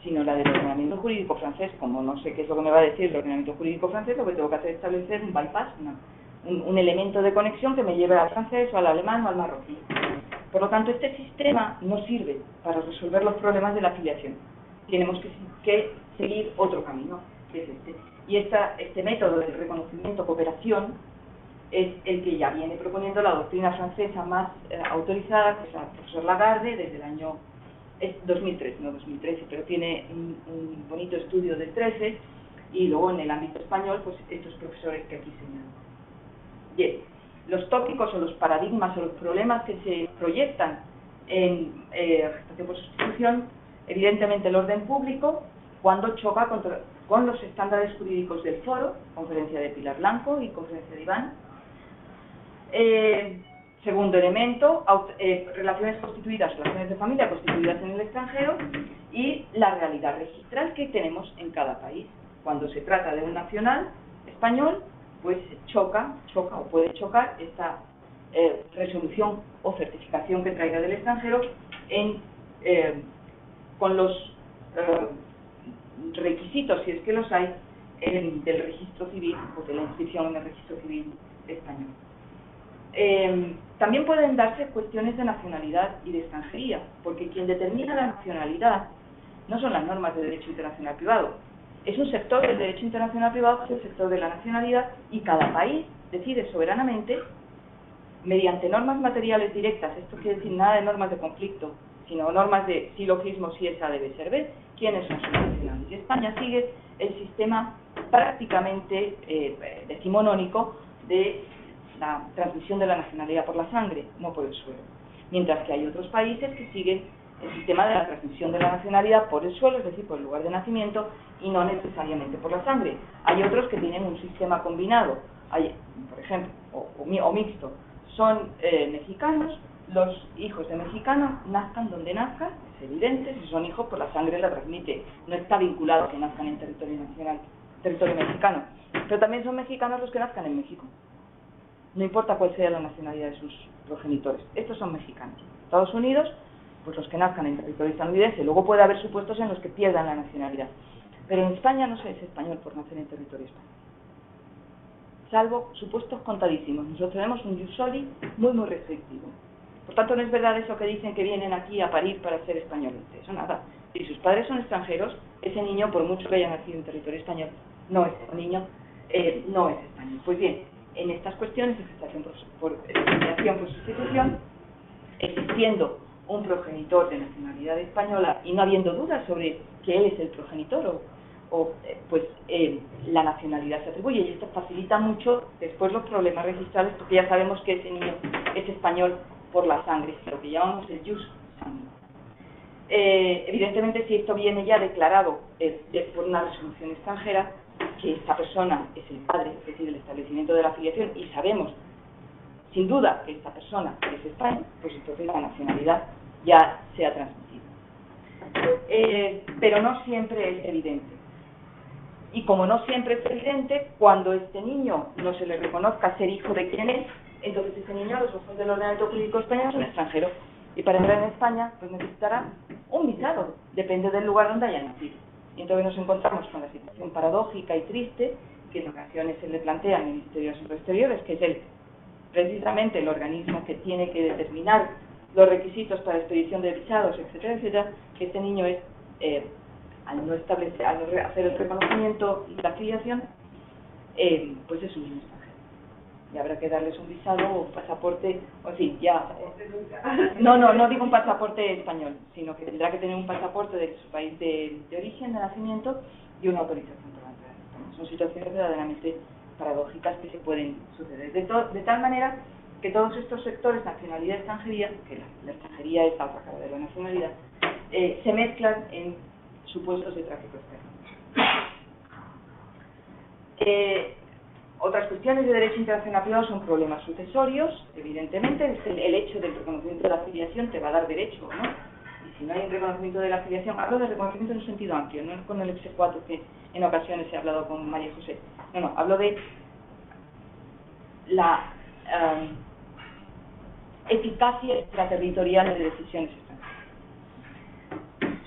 sino la del ordenamiento jurídico francés. Como no sé qué es lo que me va a decir el ordenamiento jurídico francés, lo que tengo que hacer es establecer un bypass, un elemento de conexión que me lleve al francés o al alemán o al marroquí. Por lo tanto, este sistema no sirve para resolver los problemas de la afiliación. Tenemos que seguir otro camino, que es este. Y este método de reconocimiento-cooperación es el que ya viene proponiendo la doctrina francesa más autorizada, que es la profesor Lagarde, desde el año 2003, no 2013, pero tiene un bonito estudio del 13, y luego en el ámbito español, pues estos profesores que aquí señalan. Bien, los tópicos o los paradigmas o los problemas que se proyectan en gestación por sustitución, evidentemente el orden público, cuando choca con los estándares jurídicos del foro, conferencia de Pilar Blanco y conferencia de Iván. Segundo elemento, relaciones constituidas, relaciones de familia constituidas en el extranjero, y la realidad registral que tenemos en cada país. Cuando se trata de un nacional español, pues choca o puede chocar esta resolución o certificación que traiga del extranjero con los requisitos, si es que los hay, del registro civil o de la inscripción en el registro civil español. También pueden darse cuestiones de nacionalidad y de extranjería, porque quien determina la nacionalidad no son las normas de derecho internacional privado, es un sector del derecho internacional privado, que es el sector de la nacionalidad, y cada país decide soberanamente, mediante normas materiales directas, esto quiere decir nada de normas de conflicto, sino normas de silogismo, si es A debe ser B, quiénes son sus nacionales. Y España sigue el sistema prácticamente decimonónico de la transmisión de la nacionalidad por la sangre, no por el suelo. Mientras que hay otros países que siguen el sistema de la transmisión de la nacionalidad por el suelo, es decir, por el lugar de nacimiento, y no necesariamente por la sangre. Hay otros que tienen un sistema combinado, por ejemplo, o mixto. Son mexicanos, los hijos de mexicanos nazcan donde nazcan, es evidente, si son hijos, pues la sangre la transmite, no está vinculado a que nazcan en territorio nacional, territorio mexicano. Pero también son mexicanos los que nazcan en México. No importa cuál sea la nacionalidad de sus progenitores, estos son mexicanos. Estados Unidos, pues los que nazcan en territorio estadounidense. Luego puede haber supuestos en los que pierdan la nacionalidad. Pero en España no se es español por nacer en territorio español. Salvo supuestos contadísimos. Nosotros tenemos un jus soli muy restrictivo. Por tanto, no es verdad eso que dicen que vienen aquí a parir para ser españoles. Eso nada. Si sus padres son extranjeros, ese niño, por mucho que haya nacido en territorio español, no es un niño, no es español. Pues bien, en estas cuestiones de gestación por sustitución, existiendo un progenitor de nacionalidad española y no habiendo dudas sobre que él es el progenitor, la nacionalidad se atribuye, y esto facilita mucho después los problemas registrales, porque ya sabemos que ese niño es español por la sangre, lo que llamamos el jus sanguinis. Evidentemente, si esto viene ya declarado por una resolución extranjera, que esta persona es el padre, es decir, el establecimiento de la filiación, y sabemos sin duda que esta persona es española, pues entonces la nacionalidad ya se ha transmitido. Pero no siempre es evidente. Y como no siempre es evidente, cuando este niño no se le reconozca ser hijo de quien es, entonces ese niño a los ojos del ordenamiento jurídico español es un extranjero. Y para entrar en España, pues necesitará un visado, depende del lugar donde haya nacido. Y entonces nos encontramos con la situación paradójica y triste que en ocasiones se le plantea al Ministerio de Asuntos Exteriores, que es precisamente el organismo que tiene que determinar los requisitos para expedición de visados, etcétera, etcétera, que este niño es, al no hacer el reconocimiento y la afiliación, pues es un niño extranjero. Y habrá que darles un visado o pasaporte, o en fin, ya... No digo un pasaporte español, sino que tendrá que tener un pasaporte de su país de origen, de nacimiento, y una autorización para entrar en España. Son situaciones verdaderamente paradójicas que se pueden suceder. De tal manera que todos estos sectores, nacionalidad y extranjería, que la extranjería es la otra cara de la nacionalidad, se mezclan en supuestos de tráfico externo. Otras cuestiones de derecho internacional privado son problemas sucesorios, evidentemente. El hecho del reconocimiento de la filiación te va a dar derecho, ¿no? Y si no hay un reconocimiento de la filiación, hablo de reconocimiento en un sentido amplio, no con el exequatur que en ocasiones he hablado con María José. No, hablo de la eficacia extraterritorial de decisiones extranjeras.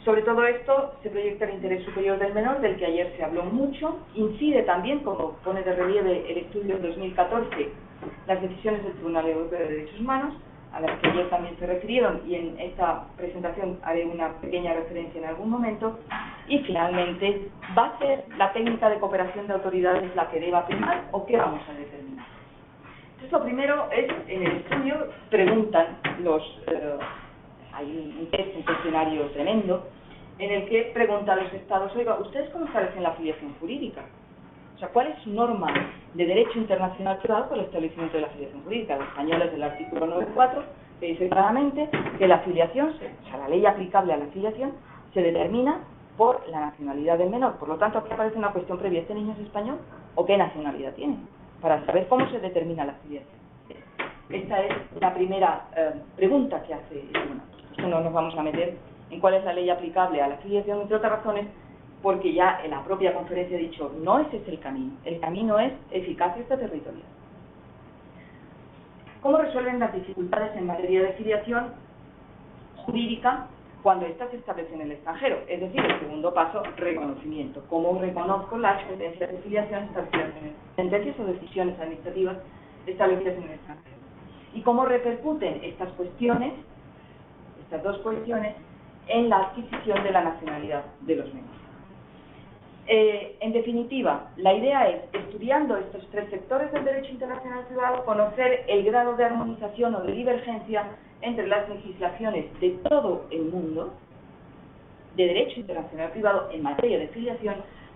Sobre todo esto se proyecta el interés superior del menor, del que ayer se habló mucho. Incide también, como pone de relieve el estudio de 2014, las decisiones del Tribunal Europeo de Derechos Humanos, a las que ayer también se refirieron, y en esta presentación haré una pequeña referencia en algún momento. Y finalmente, ¿va a ser la técnica de cooperación de autoridades la que deba primar o qué vamos a determinar? Entonces, lo primero es, en el estudio, preguntan hay un test, un cuestionario tremendo, en el que pregunta a los estados, oiga, ¿ustedes cómo establecen la filiación jurídica? O sea, ¿cuál es su norma de derecho internacional privado para el establecimiento de la filiación jurídica? El español es el artículo 9.4, que dice claramente que la filiación, o sea, la ley aplicable a la filiación, se determina por la nacionalidad del menor. Por lo tanto, aquí aparece una cuestión previa, ¿este niño es español o qué nacionalidad tiene? Para saber cómo se determina la filiación. Esta es la primera pregunta que hace el tribunal. No nos vamos a meter en cuál es la ley aplicable a la filiación, entre otras razones, porque ya en la propia conferencia he dicho, no ese es el camino es eficacia extraterritorial. ¿Cómo resuelven las dificultades en materia de filiación jurídica cuando éstas se establecen en el extranjero? Es decir, el segundo paso, reconocimiento. ¿Cómo reconozco las sentencias de filiación establecidas en sentencias o decisiones administrativas establecidas en el extranjero? ¿Y cómo repercuten estas cuestiones, estas dos cuestiones, en la adquisición de la nacionalidad de los menores? En definitiva, la idea es, estudiando estos tres sectores del derecho internacional privado, conocer el grado de armonización o de divergencia entre las legislaciones de todo el mundo de derecho internacional privado en materia de filiación,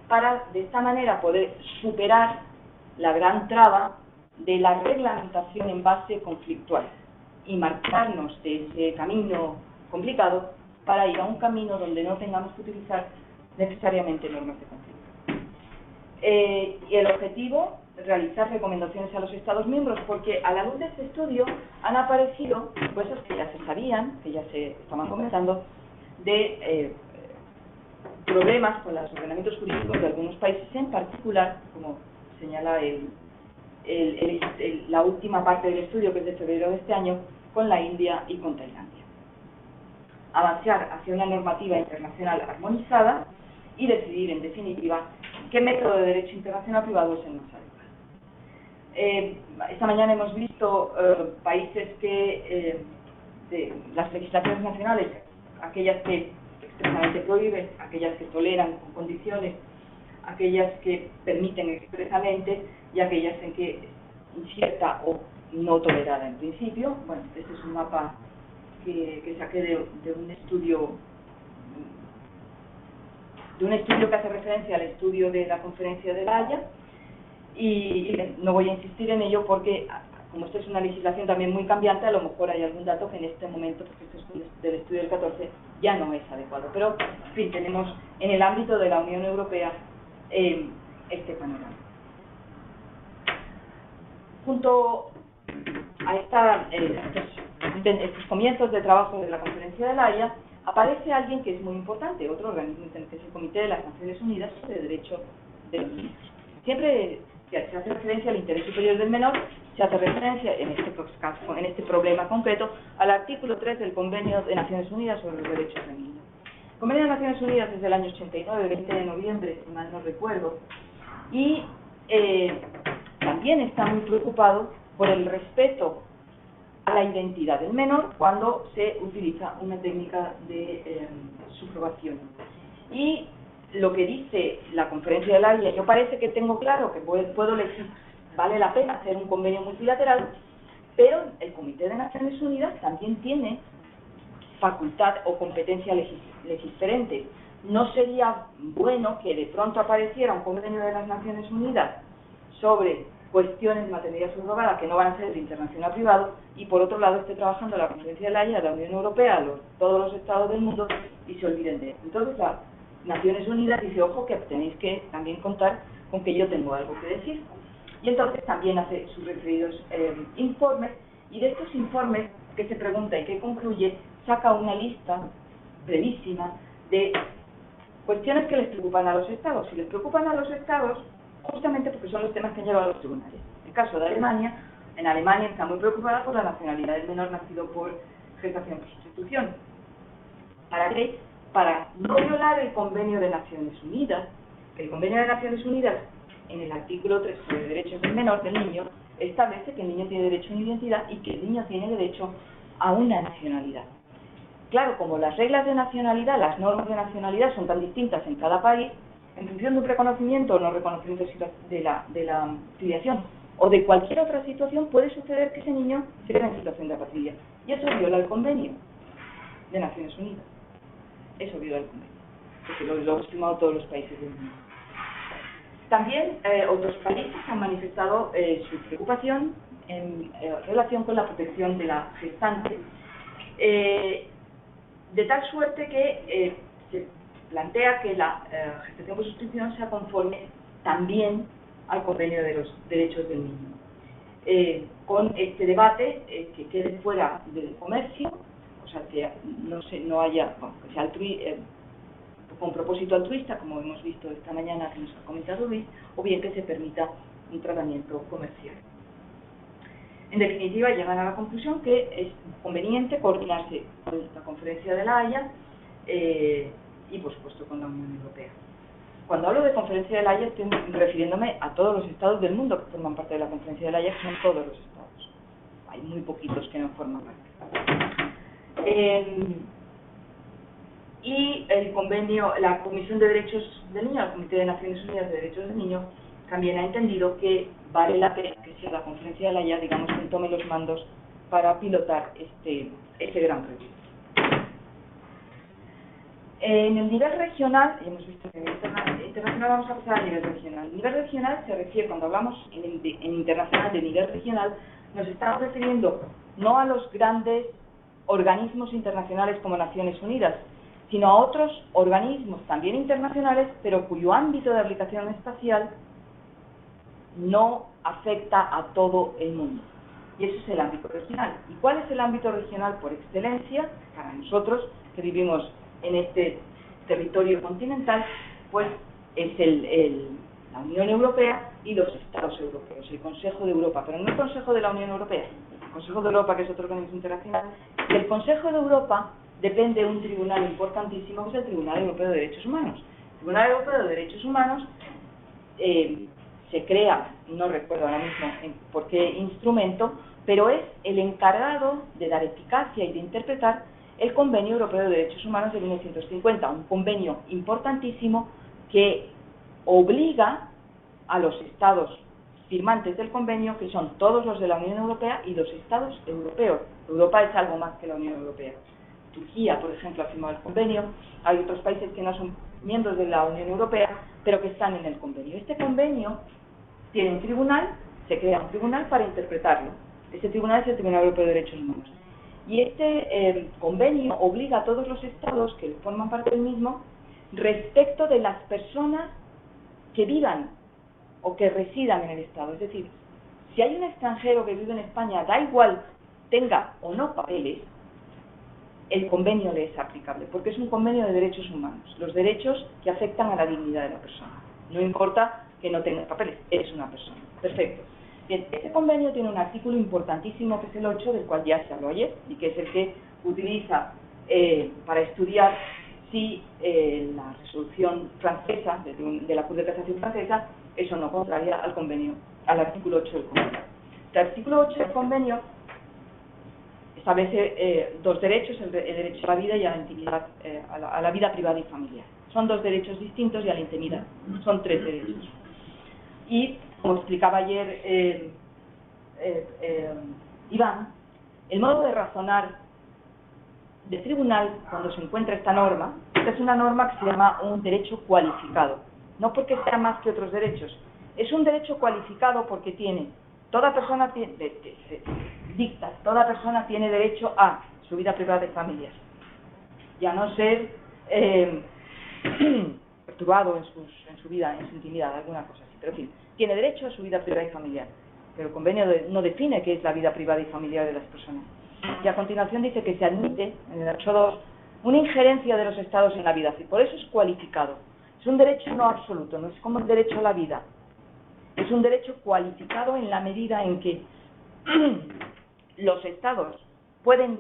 para de esta manera poder superar la gran traba de la reglamentación en base conflictual y marcarnos de ese camino complicado para ir a un camino donde no tengamos que utilizar necesariamente normas de conflicto. Y el objetivo, realizar recomendaciones a los Estados miembros, porque a la luz de este estudio han aparecido cosas que ya se sabían, que ya se estaban comentando, de problemas con los ordenamientos jurídicos de algunos países, en particular, como señala la última parte del estudio, que es de febrero de este año, con la India y con Tailandia. Avanzar hacia una normativa internacional armonizada y decidir, en definitiva, qué método de derecho internacional privado es el más adecuado. Esta mañana hemos visto países que, las legislaciones nacionales, aquellas que expresamente prohíben, aquellas que toleran con condiciones, aquellas que permiten expresamente y aquellas en que incierta o no tolerada en principio. Bueno, este es un mapa que saqué de un estudio que hace referencia al estudio de la conferencia de La Haya, y no voy a insistir en ello porque, como esto es una legislación también muy cambiante, a lo mejor hay algún dato que en este momento, porque esto es del estudio del 14, ya no es adecuado. Pero, en fin, tenemos en el ámbito de la Unión Europea este panorama. Junto a estos comienzos de trabajo de la conferencia de La Haya, aparece alguien que es muy importante, otro organismo, que es el Comité de las Naciones Unidas de Derecho de los Niños. Siempre que se hace referencia al interés superior del menor, se hace referencia, en este problema concreto, al artículo 3 del Convenio de Naciones Unidas sobre los Derechos del Niño. El Convenio de Naciones Unidas es del año 89, 20 de noviembre, si mal no recuerdo, y también está muy preocupado por el respeto a la identidad del menor cuando se utiliza una técnica de subrogación. Y lo que dice la conferencia de La Haya, yo parece que tengo claro que puedo elegir, vale la pena hacer un convenio multilateral, pero el Comité de Naciones Unidas también tiene facultad o competencia legisferente. ¿No sería bueno que de pronto apareciera un convenio de las Naciones Unidas sobre cuestiones de maternidad subrogada que no van a ser de internacional privado, y por otro lado esté trabajando la Conferencia de la Haya, la Unión Europea, todos los estados del mundo, y se olviden de eso. Entonces las Naciones Unidas dice, ojo, que tenéis que también contar con que yo tengo algo que decir. Y entonces también hace sus referidos informes, y de estos informes que se pregunta y que concluye, saca una lista brevísima de cuestiones que les preocupan a los estados. Y les preocupan a los estados justamente porque son los temas que han llevado a los tribunales. En el caso de Alemania, en Alemania está muy preocupada por la nacionalidad del menor nacido por gestación por sustitución. ¿Para qué? Para no violar el Convenio de Naciones Unidas, que el Convenio de Naciones Unidas, en el artículo 3 sobre derechos del menor, del niño, establece que el niño tiene derecho a una identidad y que el niño tiene derecho a una nacionalidad. Claro, como las reglas de nacionalidad, las normas de nacionalidad son tan distintas en cada país, en función de un reconocimiento o no reconocimiento de la filiación o de cualquier otra situación, puede suceder que ese niño se quede en situación de apatridia. Y eso viola el Convenio de Naciones Unidas. Eso viola el Convenio, porque lo han firmado todos los países del mundo. También otros países han manifestado su preocupación en relación con la protección de la gestante, de tal suerte que se plantea que la gestación por sustitución sea conforme también al Convenio de los Derechos del Niño. Con este debate que quede fuera del comercio, o sea, que no haya, bueno, que sea con propósito altruista, como hemos visto esta mañana que nos ha comentado Luis, o bien que se permita un tratamiento comercial. En definitiva, llegan a la conclusión que es conveniente coordinarse con la Conferencia de la Haya y, por supuesto, con la Unión Europea. Cuando hablo de Conferencia de la Haya, estoy refiriéndome a todos los estados del mundo que forman parte de la Conferencia de la Haya, que son todos los estados. Hay muy poquitos que no forman parte. Y el convenio, la Comisión de Derechos del Niño, el Comité de Naciones Unidas de Derechos del Niño, también ha entendido que vale la pena que sea la Conferencia de la Haya, digamos, que tome los mandos para pilotar este gran proyecto. En el nivel regional, ya hemos visto que en el internacional, vamos a pasar al nivel regional. El nivel regional se refiere, cuando hablamos en internacional de nivel regional, nos estamos refiriendo no a los grandes organismos internacionales como Naciones Unidas, sino a otros organismos también internacionales, pero cuyo ámbito de aplicación espacial no afecta a todo el mundo. Y eso es el ámbito regional. ¿Y cuál es el ámbito regional por excelencia? Para nosotros, que vivimos en este territorio continental, pues es la Unión Europea y los Estados europeos, el Consejo de Europa, pero no el Consejo de la Unión Europea, el Consejo de Europa, que es otro organismo internacional. Del Consejo de Europa depende un tribunal importantísimo, que es el Tribunal Europeo de Derechos Humanos. El Tribunal Europeo de Derechos Humanos se crea, no recuerdo ahora mismo por qué instrumento, pero es el encargado de dar eficacia y de interpretar el Convenio Europeo de Derechos Humanos de 1950, un convenio importantísimo que obliga a los estados firmantes del convenio, que son todos los de la Unión Europea y los estados europeos. Europa es algo más que la Unión Europea. Turquía, por ejemplo, ha firmado el convenio. Hay otros países que no son miembros de la Unión Europea, pero que están en el convenio. Este convenio tiene un tribunal, se crea un tribunal para interpretarlo. Este tribunal es el Tribunal Europeo de Derechos Humanos. Y este convenio obliga a todos los estados que forman parte del mismo respecto de las personas que vivan o que residan en el estado. Es decir, si hay un extranjero que vive en España, da igual tenga o no papeles, el convenio le es aplicable, porque es un convenio de derechos humanos, los derechos que afectan a la dignidad de la persona. No importa que no tenga papeles, eres una persona. Perfecto. Bien, este convenio tiene un artículo importantísimo que es el 8, del cual ya se habló ayer, y que es el que utiliza para estudiar si la resolución francesa, de la Corte de Casación francesa, es o no contraria al convenio, al artículo 8 del convenio. El artículo 8 del convenio establece dos derechos, el derecho a la vida y a la intimidad, a la vida privada y familiar. Son dos derechos distintos, y a la intimidad son tres derechos. Y, como explicaba ayer Iván, el modo de razonar del tribunal cuando se encuentra esta norma, es una norma que se llama un derecho cualificado, no porque sea más que otros derechos, es un derecho cualificado porque toda persona tiene derecho a su vida privada y familiar, y a no ser perturbado en su vida, en su intimidad, alguna cosa así. Pero en fin, tiene derecho a su vida privada y familiar. Pero el convenio no define qué es la vida privada y familiar de las personas. Y a continuación dice que se admite, en el anexo 2, una injerencia de los Estados en la vida. Y por eso es cualificado. Es un derecho no absoluto, no es como el derecho a la vida. Es un derecho cualificado en la medida en que los Estados pueden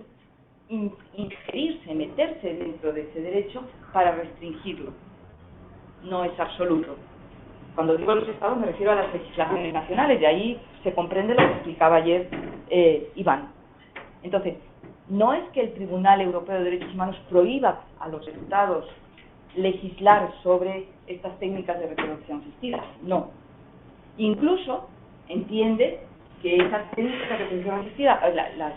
ingerirse, meterse dentro de ese derecho para restringirlo. No es absoluto. Cuando digo los Estados me refiero a las legislaciones nacionales, de ahí se comprende lo que explicaba ayer Iván. Entonces, no es que el Tribunal Europeo de Derechos Humanos prohíba a los Estados legislar sobre estas técnicas de reproducción asistida, no. Incluso entiende que esas técnicas de reproducción asistida,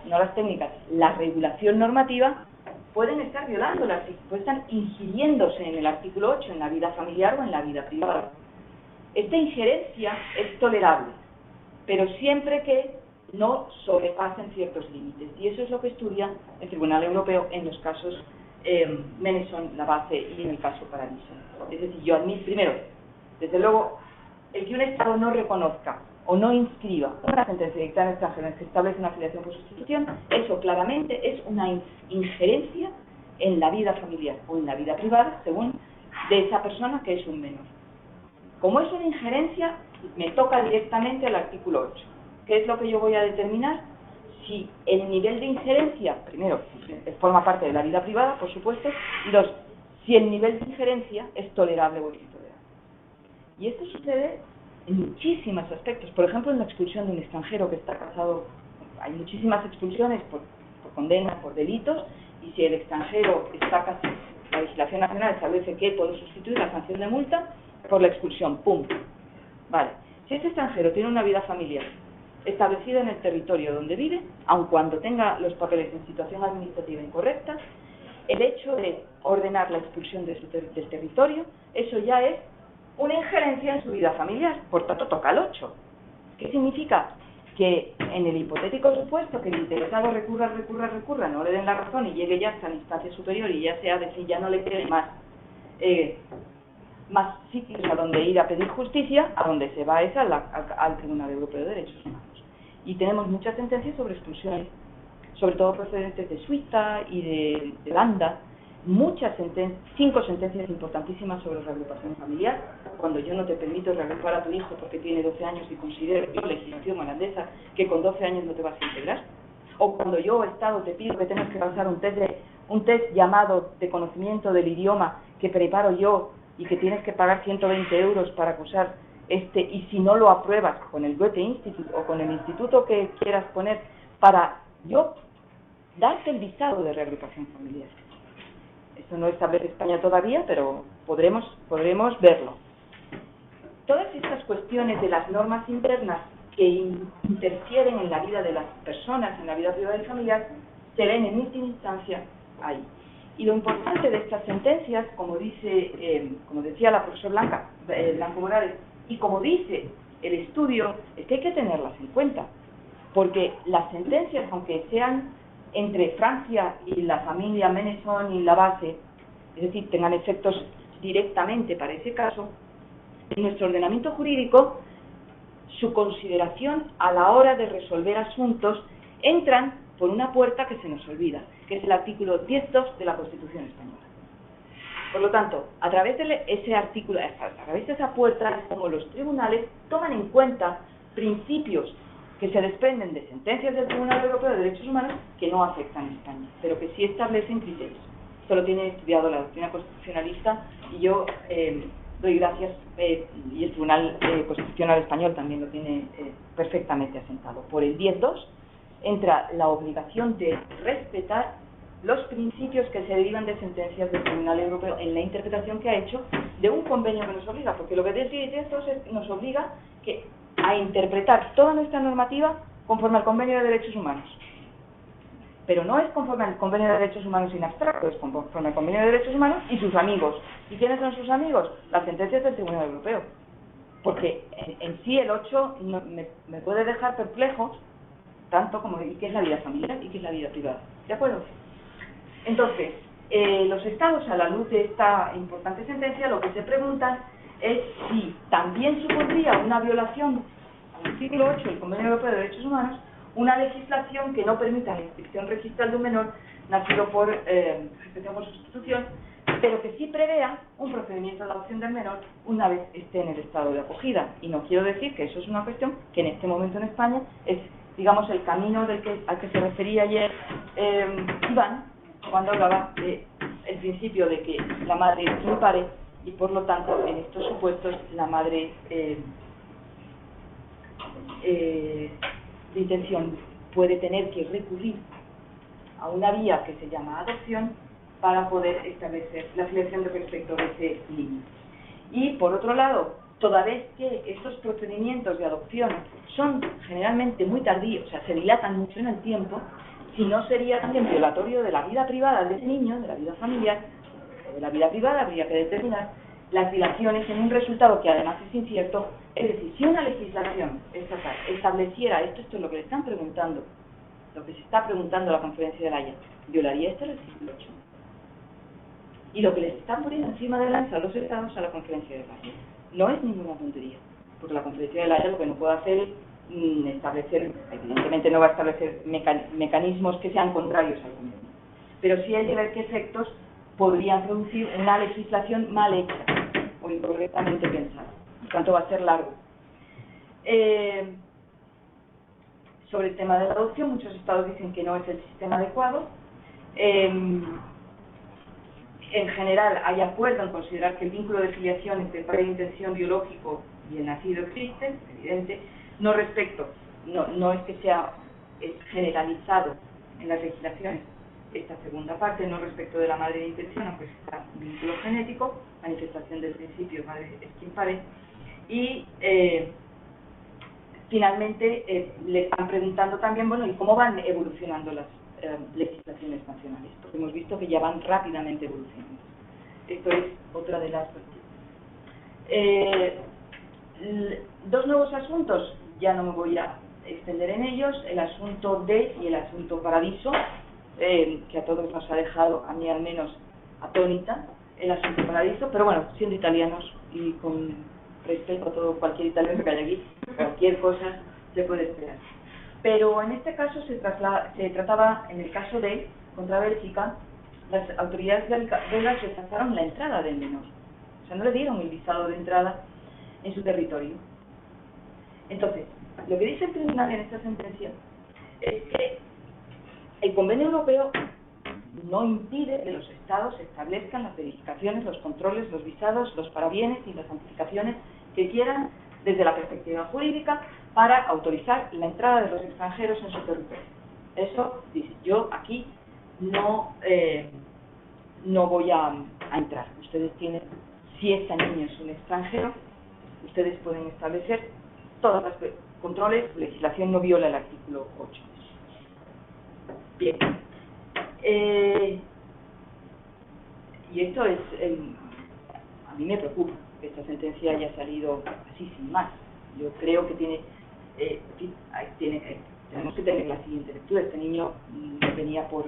no las técnicas, la regulación normativa, pueden estar violándolas, pueden estar ingiriéndose en el artículo 8, en la vida familiar o en la vida privada. Esta injerencia es tolerable, pero siempre que no sobrepasen ciertos límites. Y eso es lo que estudia el Tribunal Europeo en los casos Meneson, La Base y en el caso Paradiso. Es decir, yo admito, primero, desde luego, el que un Estado no reconozca o no inscriba una sentencia dictada en extranjero que establece una filiación por sustitución, eso claramente es una injerencia en la vida familiar o en la vida privada, según de esa persona que es un menor. Como es una injerencia, me toca directamente al artículo 8. ¿Qué es lo que yo voy a determinar? Si el nivel de injerencia, primero, forma parte de la vida privada, por supuesto, y dos, si el nivel de injerencia es tolerable o intolerable. Y esto sucede en muchísimos aspectos. Por ejemplo, en la expulsión de un extranjero que está casado, hay muchísimas expulsiones por condenas, por delitos, y si el extranjero está casado, la legislación nacional establece que puede sustituir la sanción de multa por la expulsión, ¡pum! Vale. Si ese extranjero tiene una vida familiar establecida en el territorio donde vive, aun cuando tenga los papeles en situación administrativa incorrecta, el hecho de ordenar la expulsión del territorio, eso ya es una injerencia en su vida familiar, por tanto toca el 8. ¿Qué significa? Que en el hipotético supuesto que el interesado recurra, no le den la razón y llegue ya hasta la instancia superior y ya sea decir, ya no le quede más sitios a donde ir a pedir justicia, a donde se va es al Tribunal Europeo de Derechos Humanos. Y tenemos muchas sentencias sobre expulsiones, sobre todo procedentes de Suiza y de Holanda, 5 sentencias importantísimas sobre reagrupación familiar. Cuando yo no te permito reagrupar a tu hijo porque tiene 12 años y considero yo, legislación holandesa, que con 12 años no te vas a integrar. O cuando yo, Estado, te pido que tengas que pasar un test llamado de conocimiento del idioma que preparo yo y que tienes que pagar 120 euros para cursar y si no lo apruebas con el Goethe Institut o con el instituto que quieras poner para yo darte el visado de reagrupación familiar. Esto no establece España todavía, pero podremos verlo. Todas estas cuestiones de las normas internas que interfieren en la vida de las personas, en la vida privada y familiar, se ven en última instancia ahí. Y lo importante de estas sentencias, como decía la profesora Blanco Morales, y como dice el estudio, es que hay que tenerlas en cuenta, porque las sentencias, aunque sean entre Francia y la familia Meneson y La Base, es decir, tengan efectos directamente para ese caso, en nuestro ordenamiento jurídico, su consideración a la hora de resolver asuntos entran por una puerta que se nos olvida, que es el artículo 10.2 de la Constitución Española. Por lo tanto, a través de ese artículo, a través de esa puerta, es como los tribunales toman en cuenta principios que se desprenden de sentencias del Tribunal Europeo de Derechos Humanos que no afectan a España, pero que sí establecen criterios. Esto lo tiene estudiado la doctrina constitucionalista y yo doy gracias, y el Tribunal Constitucional Español también lo tiene perfectamente asentado. Por el 10.2 entra la obligación de respetar los principios que se derivan de sentencias del Tribunal Europeo en la interpretación que ha hecho de un convenio que nos obliga, porque lo que dice esto nos obliga a interpretar toda nuestra normativa conforme al Convenio de Derechos Humanos. Pero no es conforme al Convenio de Derechos Humanos in abstracto, es conforme al Convenio de Derechos Humanos y sus amigos. ¿Y quiénes son sus amigos? Las sentencias del Tribunal Europeo. porque en sí el 8 me puede dejar perplejo, tanto como ¿y qué es la vida familiar y qué es la vida privada? ¿De acuerdo? Entonces, los estados, a la luz de esta importante sentencia, lo que se preguntan es si también supondría una violación al artículo 8 del Convenio Europeo de Derechos Humanos una legislación que no permita la inscripción registral de un menor nacido por gestación por sustitución, pero que sí prevea un procedimiento de adopción del menor una vez esté en el estado de acogida. Y no quiero decir que eso es una cuestión que en este momento en España es, digamos, el camino al que se refería ayer Iván, cuando hablaba del principio de que la madre es quien pare y por lo tanto en estos supuestos la madre de intención puede tener que recurrir a una vía que se llama adopción para poder establecer la filiación de respecto de ese niño. Y por otro lado, toda vez que estos procedimientos de adopción son generalmente muy tardíos, o sea, se dilatan mucho en el tiempo, si no sería también violatorio de la vida privada de ese niño, de la vida familiar, o de la vida privada, habría que determinar las dilaciones en un resultado que además es incierto. Es decir, si una legislación estatal estableciera esto es lo que le están preguntando, lo que se está preguntando a la Conferencia de La Haya, ¿violaría esto el artículo 8? Y lo que les están poniendo encima de la mesa a los estados a la Conferencia de La Haya no es ninguna tontería, porque la Conferencia de La Haya lo que no puede hacer es establecer, evidentemente no va a establecer mecanismos que sean contrarios al gobierno, pero sí hay que ver qué efectos podrían producir una legislación mal hecha o incorrectamente pensada. Por tanto, va a ser largo. Sobre el tema de la adopción, muchos estados dicen que no es el sistema adecuado. En general, hay acuerdo en considerar que el vínculo de filiación entre el padre de intención biológico y el nacido existe, es evidente. No es que sea generalizado en las legislaciones esta segunda parte, no respecto de la madre de intención, aunque está un vínculo genético, manifestación del principio madre es quien pare. Y finalmente le están preguntando también, bueno, ¿y cómo van evolucionando las legislaciones nacionales? Porque hemos visto que ya van rápidamente evolucionando. Esto es otra de las cuestiones. Dos nuevos asuntos, ya no me voy a extender en ellos, el asunto D y el asunto Paradiso, que a todos nos ha dejado, a mí al menos, atónita, el asunto Paradiso, pero bueno, siendo italianos y con respeto a todo cualquier italiano que haya aquí, cualquier cosa se puede esperar. Pero en este caso se trataba, en el caso de contra Bélgica, las autoridades belgas rechazaron la entrada del menor, o sea, no le dieron el visado de entrada en su territorio. Entonces, lo que dice el tribunal en esta sentencia es que el Convenio Europeo no impide que los estados establezcan las verificaciones, los controles, los visados, los parabienes y las amplificaciones que quieran desde la perspectiva jurídica para autorizar la entrada de los extranjeros en su territorio. Eso dice, yo aquí no voy a entrar. Ustedes tienen, si este niño es un extranjero, ustedes pueden establecer todos los controles, la legislación no viola el artículo 8. Bien. Y esto es, a mí me preocupa que esta sentencia haya salido así sin más. Yo creo que tenemos que tener la siguiente lectura. Este niño venía por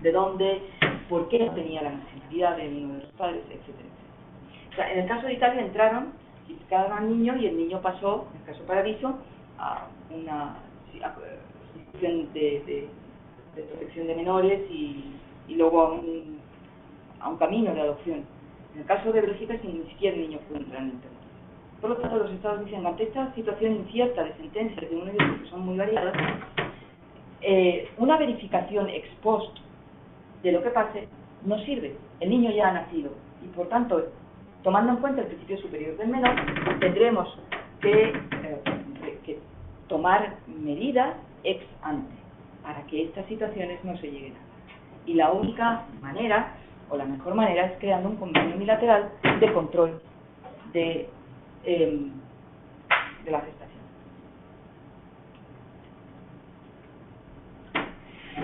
de dónde, por qué no tenía la nacionalidad de uno de los padres, etcétera. O sea, en el caso de Italia entraron, identificaron al niño y el niño pasó, en el caso Paradiso, a una institución de protección de menores y luego a un camino de adopción. En el caso de Bélgica, ni siquiera el niño pudo entrar en el territorio. Por lo tanto, los estados dicen, ante esta situación incierta de sentencias de uno y otro que son muy variadas, una verificación ex post de lo que pase no sirve. El niño ya ha nacido y, por tanto, tomando en cuenta el principio superior del menor, tendremos que tomar medidas ex ante para que estas situaciones no se lleguen a dar. Y la única manera, o la mejor manera, es creando un convenio bilateral de control de la gestación.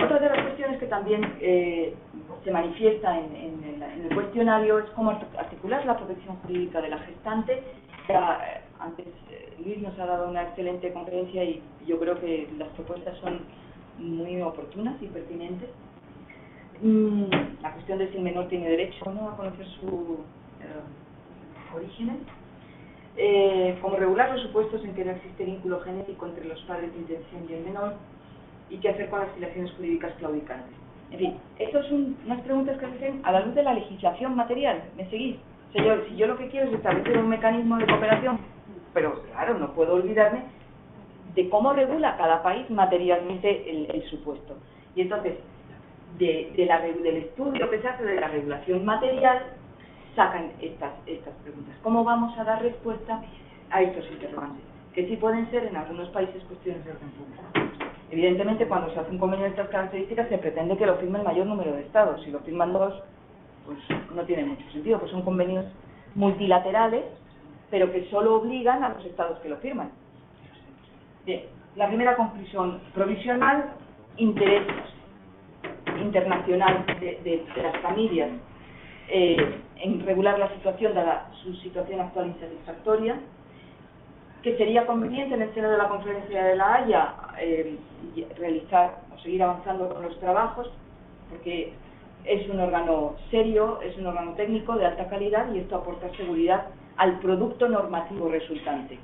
Otra de las cuestiones que también se manifiesta en el cuestionario es cómo articular la protección jurídica de la gestante. antes Luis nos ha dado una excelente conferencia y yo creo que las propuestas son muy oportunas y pertinentes. La cuestión de si el menor tiene derecho o no a conocer sus orígenes. Cómo regular los supuestos en que no existe vínculo genético entre los padres de intención y el menor, y qué hacer con las filiaciones jurídicas claudicantes. En fin, estas son unas preguntas que se hacen a la luz de la legislación material. ¿Me seguís? Señor, si yo lo que quiero es establecer un mecanismo de cooperación, pero claro, no puedo olvidarme de cómo regula cada país materialmente el supuesto. Y entonces, del estudio que se hace de la regulación material, sacan estas preguntas. ¿Cómo vamos a dar respuesta a estos interrogantes? Que sí pueden ser en algunos países cuestiones de orden público. Evidentemente, cuando se hace un convenio de estas características, se pretende que lo firme el mayor número de estados. Si lo firman dos, pues no tiene mucho sentido, pues son convenios multilaterales, pero que solo obligan a los estados que lo firman. Bien, la primera conclusión provisional: interés internacional de las familias en regular la situación, dada su situación actual insatisfactoria, que sería conveniente en el seno de la Conferencia de La Haya realizar o seguir avanzando con los trabajos, porque es un órgano serio, es un órgano técnico de alta calidad y esto aporta seguridad al producto normativo resultante.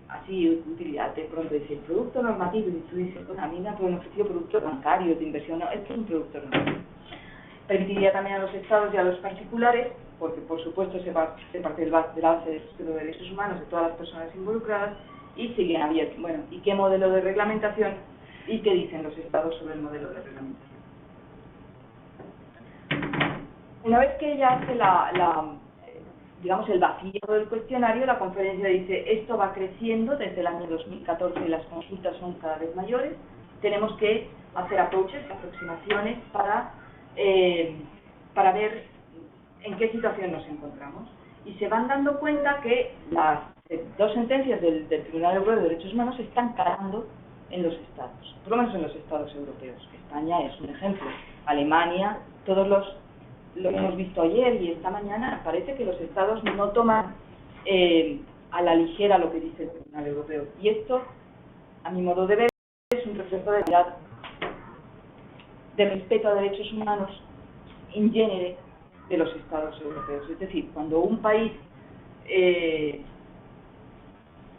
Así, utilidad, de pronto dice, el producto normativo, y tú dices, bueno, a mí me han ofrecido productos bancarios, de inversión, no, esto es un producto normativo. Permitiría también a los estados y a los particulares, porque por supuesto se parte de la base de los derechos humanos de todas las personas involucradas, y siguen abiertos. Bueno, ¿y qué modelo de reglamentación? ¿Y qué dicen los estados sobre el modelo de reglamentación? Una vez que ella hace digamos, el vacío del cuestionario, la conferencia dice, esto va creciendo desde el año 2014 y las consultas son cada vez mayores, tenemos que hacer aproximaciones para ver en qué situación nos encontramos. Y se van dando cuenta que las dos sentencias del Tribunal Europeo de Derechos Humanos están calando en los estados, por lo menos en los estados europeos. España es un ejemplo, Alemania, todos lo hemos visto ayer y esta mañana, parece que los estados no toman a la ligera lo que dice el Tribunal Europeo. Y esto, a mi modo de ver, es un reflejo de la de respeto a derechos humanos in genere de los estados europeos. Es decir, cuando un país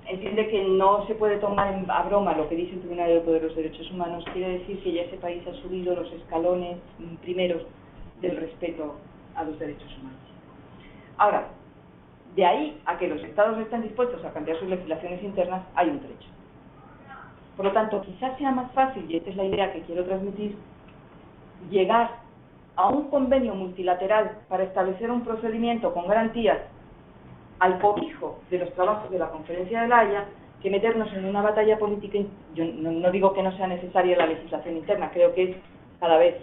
entiende que no se puede tomar a broma lo que dice el Tribunal Europeo de los Derechos Humanos, quiere decir que ya ese país ha subido los escalones primeros del respeto a los derechos humanos. Ahora, de ahí a que los estados estén dispuestos a cambiar sus legislaciones internas, hay un trecho. Por lo tanto, quizás sea más fácil, y esta es la idea que quiero transmitir, llegar a un convenio multilateral para establecer un procedimiento con garantías al cobijo de los trabajos de la Conferencia de La Haya, que meternos en una batalla política. Yo no digo que no sea necesaria la legislación interna, creo que es cada vez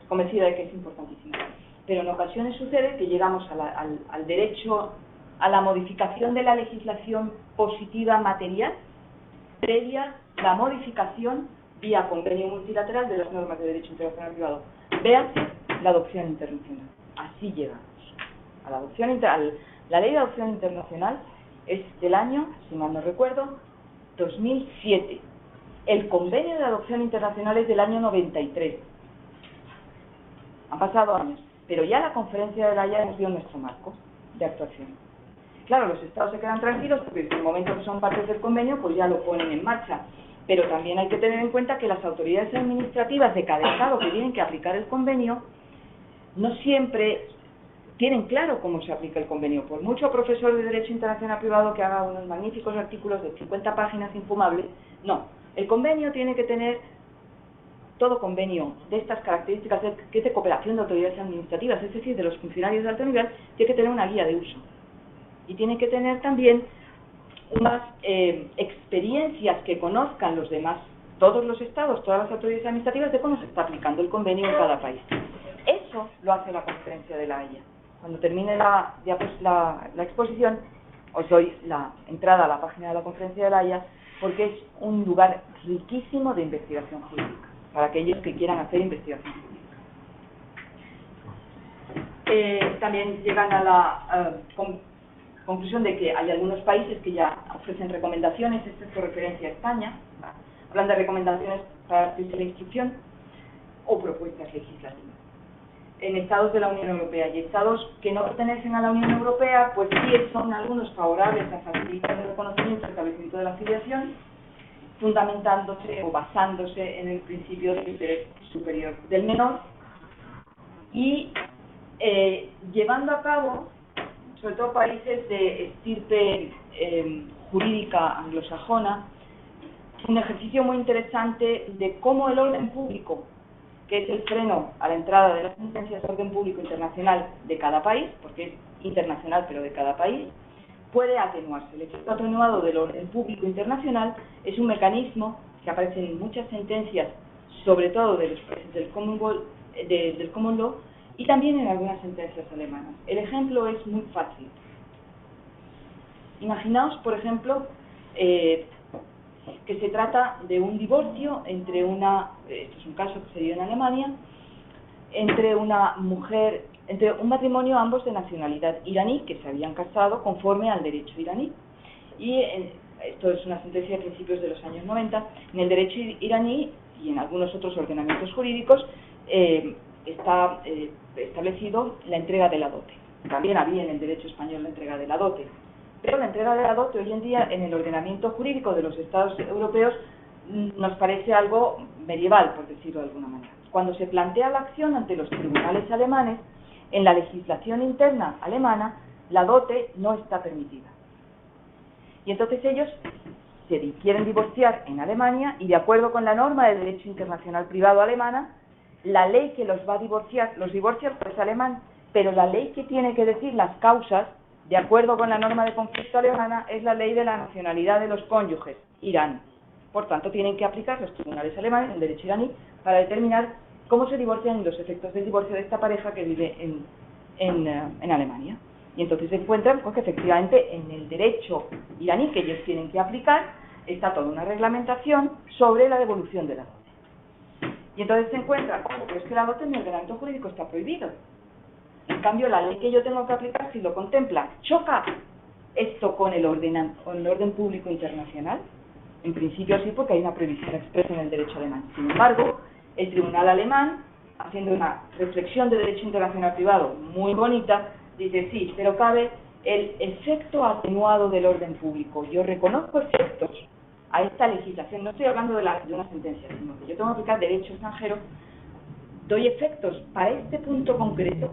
convencida de que es importantísima. Pero en ocasiones sucede que llegamos al derecho, a la modificación de la legislación positiva material, previa la modificación vía convenio multilateral de las normas de derecho internacional privado. Véanse la adopción internacional. Así llegamos a la adopción internacional. La ley de adopción internacional es del año, si mal no recuerdo, 2007. El convenio de adopción internacional es del año 93. Han pasado años, pero ya la Conferencia de La Haya nos dio nuestro marco de actuación. Claro, los estados se quedan tranquilos porque en el momento que son partes del convenio, pues ya lo ponen en marcha. Pero también hay que tener en cuenta que las autoridades administrativas de cada estado que tienen que aplicar el convenio no siempre tienen claro cómo se aplica el convenio. Por mucho profesor de Derecho Internacional Privado que haga unos magníficos artículos de 50 páginas infumables, no. El convenio tiene que tener, todo convenio de estas características, que es de cooperación de autoridades administrativas, es decir, de los funcionarios de alto nivel, tiene que tener una guía de uso. Y tiene que tener también unas experiencias que conozcan los demás, todos los estados, todas las autoridades administrativas, de cómo se está aplicando el convenio en cada país. Eso lo hace la Conferencia de La Haya. Cuando termine la exposición, os doy la entrada a la página de la Conferencia de La Haya, porque es un lugar riquísimo de investigación jurídica, para aquellos que quieran hacer investigación jurídica. También llegan a conclusión de que hay algunos países que ya ofrecen recomendaciones, esto es por referencia a España, hablan de recomendaciones para la instrucción o propuestas legislativas. En estados de la Unión Europea y estados que no pertenecen a la Unión Europea, pues sí son algunos favorables a facilitar el reconocimiento y establecimiento de la filiación, fundamentándose o basándose en el principio del interés superior del menor y llevando a cabo, sobre todo países de estirpe jurídica anglosajona, un ejercicio muy interesante de cómo el orden público, que es el freno a la entrada de las sentencias de orden público internacional de cada país, porque es internacional pero de cada país, puede atenuarse. El efecto atenuado del orden público internacional es un mecanismo que aparece en muchas sentencias, sobre todo de los países del Common Law, y también en algunas sentencias alemanas. El ejemplo es muy fácil. Imaginaos, por ejemplo, que se trata de un divorcio entre esto es un caso que se dio en Alemania, entre una mujer, entre un matrimonio ambos de nacionalidad iraní que se habían casado conforme al derecho iraní. Y esto es una sentencia de principios de los años 90. En el derecho iraní y en algunos otros ordenamientos jurídicos está establecido la entrega de la dote. También había en el derecho español la entrega de la dote. Pero la entrega de la dote hoy en día en el ordenamiento jurídico de los estados europeos nos parece algo medieval, por decirlo de alguna manera. Cuando se plantea la acción ante los tribunales alemanes, en la legislación interna alemana, la dote no está permitida. Y entonces ellos se quieren divorciar en Alemania y de acuerdo con la norma de derecho internacional privado alemana, la ley que los va a divorciar, los divorcia el juez alemán, pero la ley que tiene que decir las causas, de acuerdo con la norma de conflicto alemana, es la ley de la nacionalidad de los cónyuges, Irán. Por tanto, tienen que aplicar los tribunales alemanes, el derecho iraní, para determinar cómo se divorcian y los efectos del divorcio de esta pareja que vive en Alemania. Y entonces se encuentran pues, que efectivamente en el derecho iraní que ellos tienen que aplicar está toda una reglamentación sobre la devolución de la dote. Y entonces se encuentran, pero es que la dote en el ordenamiento jurídico está prohibido. En cambio, la ley que yo tengo que aplicar, si lo contempla, choca esto con el orden público internacional. En principio sí, porque hay una prohibición expresa en el derecho alemán. Sin embargo, el tribunal alemán, haciendo una reflexión de derecho internacional privado muy bonita, dice sí, pero cabe el efecto atenuado del orden público. Yo reconozco efectos a esta legislación, no estoy hablando de una sentencia, sino que yo tengo que aplicar derecho extranjero, doy efectos para este punto concreto,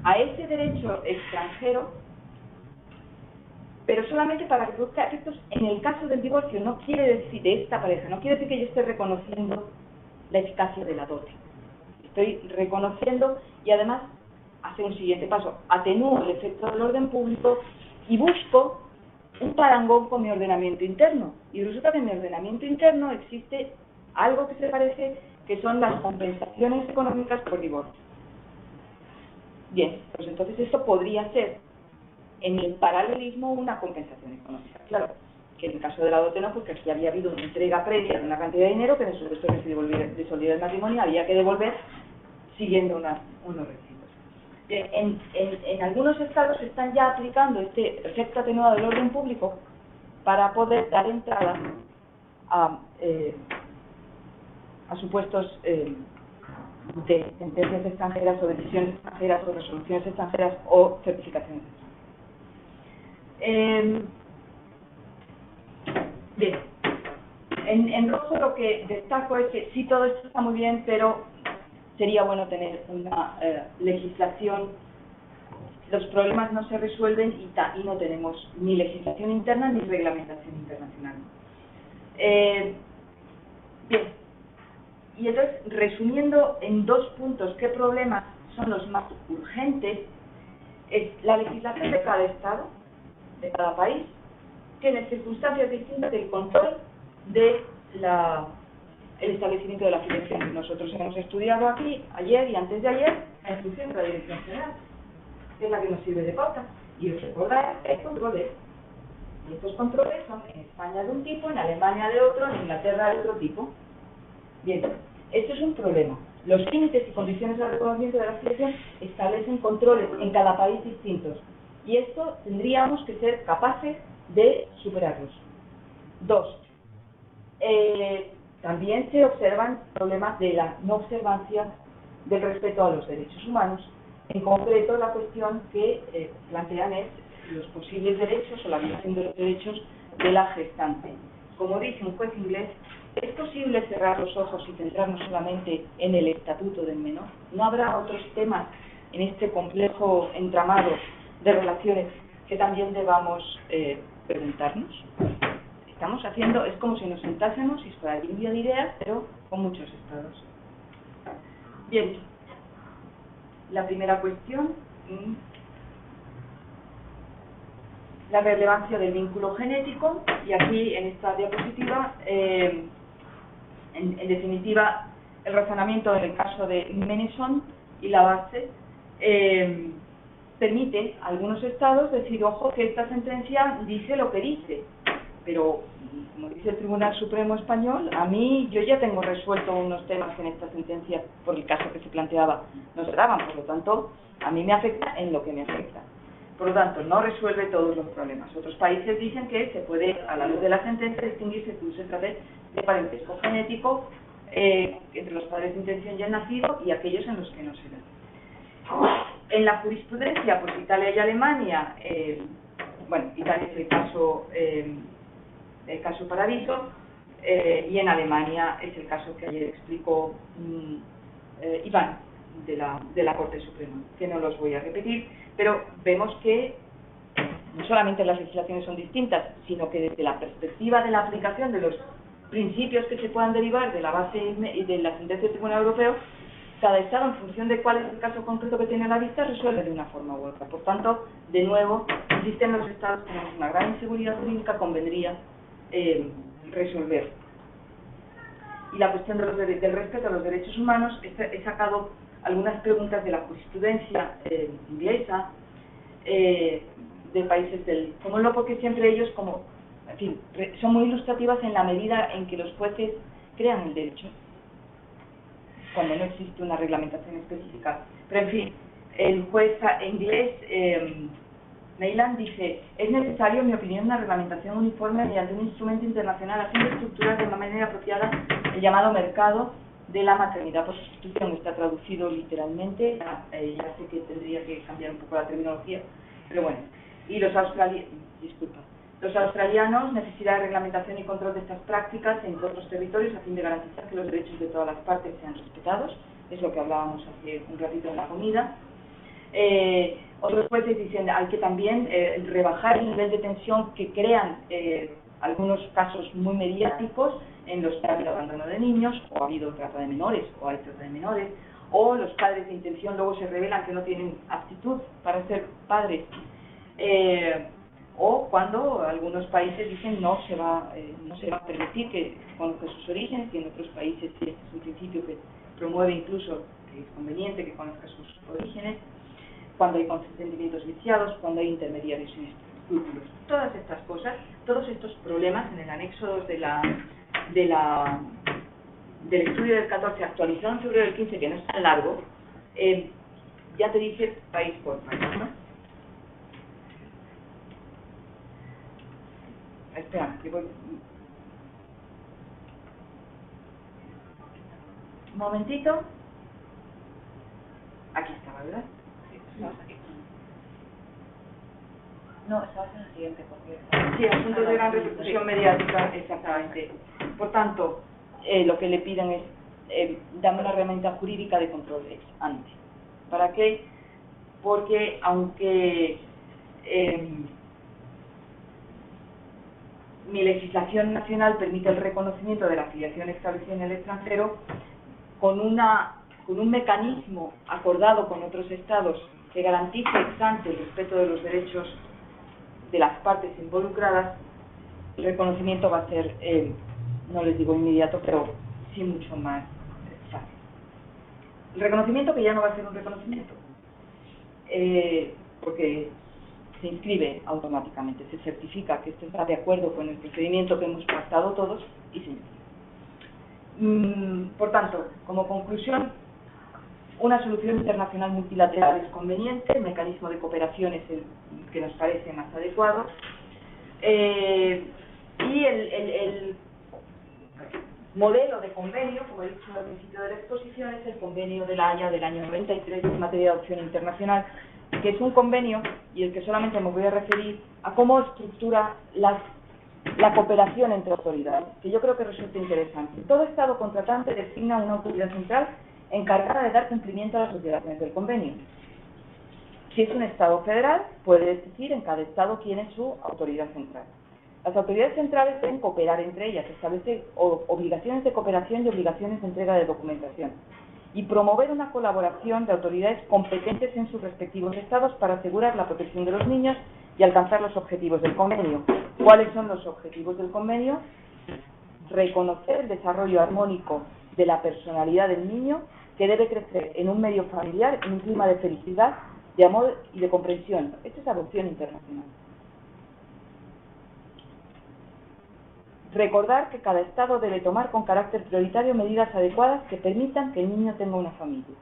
a ese derecho extranjero, pero solamente para que produzca efectos en el caso del divorcio. No quiere decir de esta pareja, no quiere decir que yo esté reconociendo la eficacia de la dote. Estoy reconociendo y además hace un siguiente paso, atenúo el efecto del orden público y busco un parangón con mi ordenamiento interno. Y resulta que en mi ordenamiento interno existe algo que se parece, que son las compensaciones económicas por divorcio. Bien, pues entonces esto podría ser en el paralelismo una compensación económica. Claro, que en el caso de la dote no, porque aquí había habido una entrega previa de una cantidad de dinero que en el supuesto que se disolviera el matrimonio había que devolver siguiendo unos requisitos. En algunos estados se están ya aplicando este efecto atenuado del orden público para poder dar entrada a supuestos de sentencias extranjeras o decisiones extranjeras o resoluciones extranjeras o certificaciones extranjeras. Bien, en rojo lo que destaco es que sí, todo esto está muy bien, pero sería bueno tener una legislación. Los problemas no se resuelven y no tenemos ni legislación interna ni reglamentación internacional. Bien. Y entonces, resumiendo en 2 puntos qué problemas son los más urgentes, es la legislación de cada estado, de cada país, tiene circunstancias distintas del control de el establecimiento de la filiación. Nosotros hemos estudiado aquí, ayer y antes de ayer, la instrucción de la Dirección General, que es la que nos sirve de pauta. Y os recordáis que hay controles. Y estos controles son en España de un tipo, en Alemania de otro, en Inglaterra de otro tipo. Bien, esto es un problema. Los límites y condiciones de reconocimiento de la filiación establecen controles en cada país distintos. Y esto tendríamos que ser capaces de superarlos. 2. También se observan problemas de la no observancia del respeto a los derechos humanos. En concreto, la cuestión que plantean es los posibles derechos o la violación de los derechos de la gestante. Como dice un juez inglés, ¿es posible cerrar los ojos y centrarnos solamente en el estatuto del menor? ¿No habrá otros temas en este complejo entramado de relaciones que también debamos preguntarnos? Estamos haciendo, es como si nos sentásemos y fuera lluvia de ideas, pero con muchos estados. Bien, la primera cuestión, la relevancia del vínculo genético, y aquí en esta diapositiva, en definitiva, el razonamiento en el caso de Meneson y la base permite a algunos estados decir, ojo, que esta sentencia dice lo que dice, pero como dice el Tribunal Supremo Español, yo ya tengo resuelto unos temas que en esta sentencia, por el caso que se planteaba, no se daban, por lo tanto, a mí me afecta en lo que me afecta. Por lo tanto, no resuelve todos los problemas. Otros países dicen que se puede, a la luz de la sentencia, distinguir si se trata de parentesco genético entre los padres de intención y el nacido y aquellos en los que no se da. En la jurisprudencia, pues Italia y Alemania, Italia es el caso Paradiso, y en Alemania es el caso que ayer explicó Iván de la Corte Suprema, que no los voy a repetir, pero vemos que no solamente las legislaciones son distintas, sino que desde la perspectiva de la aplicación de los principios que se puedan derivar de la base y de la sentencia del Tribunal Europeo, cada Estado, en función de cuál es el caso concreto que tiene a la vista, resuelve de una forma u otra. Por tanto, de nuevo, existen los Estados, tenemos una gran inseguridad jurídica, convendría resolver. Y la cuestión del respeto a los derechos humanos, he sacado algunas preguntas de la jurisprudencia inglesa, de países del Común Law, porque siempre ellos, en fin, son muy ilustrativas en la medida en que los jueces crean el derecho, cuando no existe una reglamentación específica. Pero en fin, el juez inglés Neyland dice, es necesario, en mi opinión, una reglamentación uniforme mediante un instrumento internacional haciendo estructuras de una manera apropiada el llamado mercado de la maternidad por sustitución. Está traducido literalmente, ya sé que tendría que cambiar un poco la terminología, pero bueno. Y los australianos, necesidad de reglamentación y control de estas prácticas en otros territorios a fin de garantizar que los derechos de todas las partes sean respetados, es lo que hablábamos hace un ratito en la comida. Otros jueces dicen hay que también rebajar el nivel de tensión que crean algunos casos muy mediáticos en los que ha habido abandono de niños, o ha habido trata de menores, o hay trata de menores, o los padres de intención luego se revelan que no tienen aptitud para ser padres, o cuando algunos países dicen no se va a permitir que conozca sus orígenes, y en otros países sí, este es un principio que promueve incluso que es conveniente que conozca sus orígenes, cuando hay consentimientos viciados, cuando hay intermediarios sin escrúpulos. Todas estas cosas, todos estos problemas en el anexo 2 del estudio del 14, actualizado en febrero del 15, que no es tan largo, ya te dice país por país, ¿no? Espera, que voy... Un momentito. Aquí estaba, ¿verdad? No, estabas en el siguiente, porque... Sí, asuntos de gran repercusión mediática, exactamente. Por tanto, lo que le piden es darme una herramienta jurídica de control ex ante. ¿Para qué? Porque aunque mi legislación nacional permite el reconocimiento de la filiación establecida en el extranjero, con un mecanismo acordado con otros estados que garantice ex ante el respeto de los derechos de las partes involucradas, el reconocimiento va a ser, no les digo inmediato, pero sí mucho más fácil. El reconocimiento que ya no va a ser un reconocimiento, porque se inscribe automáticamente, se certifica que esto está de acuerdo con el procedimiento que hemos pactado todos y se inscribe. Por tanto, como conclusión, una solución internacional multilateral es conveniente, el mecanismo de cooperación es el que nos parece más adecuado. Y el modelo de convenio, como he dicho al principio de la exposición, es el convenio de La Haya del año 93 en materia de adopción internacional, que es un convenio y el que solamente me voy a referir a cómo estructura la cooperación entre autoridades, que yo creo que resulta interesante. Todo Estado contratante designa una autoridad central encargada de dar cumplimiento a las obligaciones del convenio. Si es un Estado federal, puede decir en cada Estado quién es su autoridad central. Las autoridades centrales deben cooperar entre ellas, establecer obligaciones de cooperación y obligaciones de entrega de documentación, y promover una colaboración de autoridades competentes en sus respectivos estados para asegurar la protección de los niños y alcanzar los objetivos del convenio. ¿Cuáles son los objetivos del convenio? Reconocer el desarrollo armónico de la personalidad del niño, que debe crecer en un medio familiar, en un clima de felicidad, de amor y de comprensión. Esto es adopción internacional. Recordar que cada Estado debe tomar con carácter prioritario medidas adecuadas que permitan que el niño tenga una familia.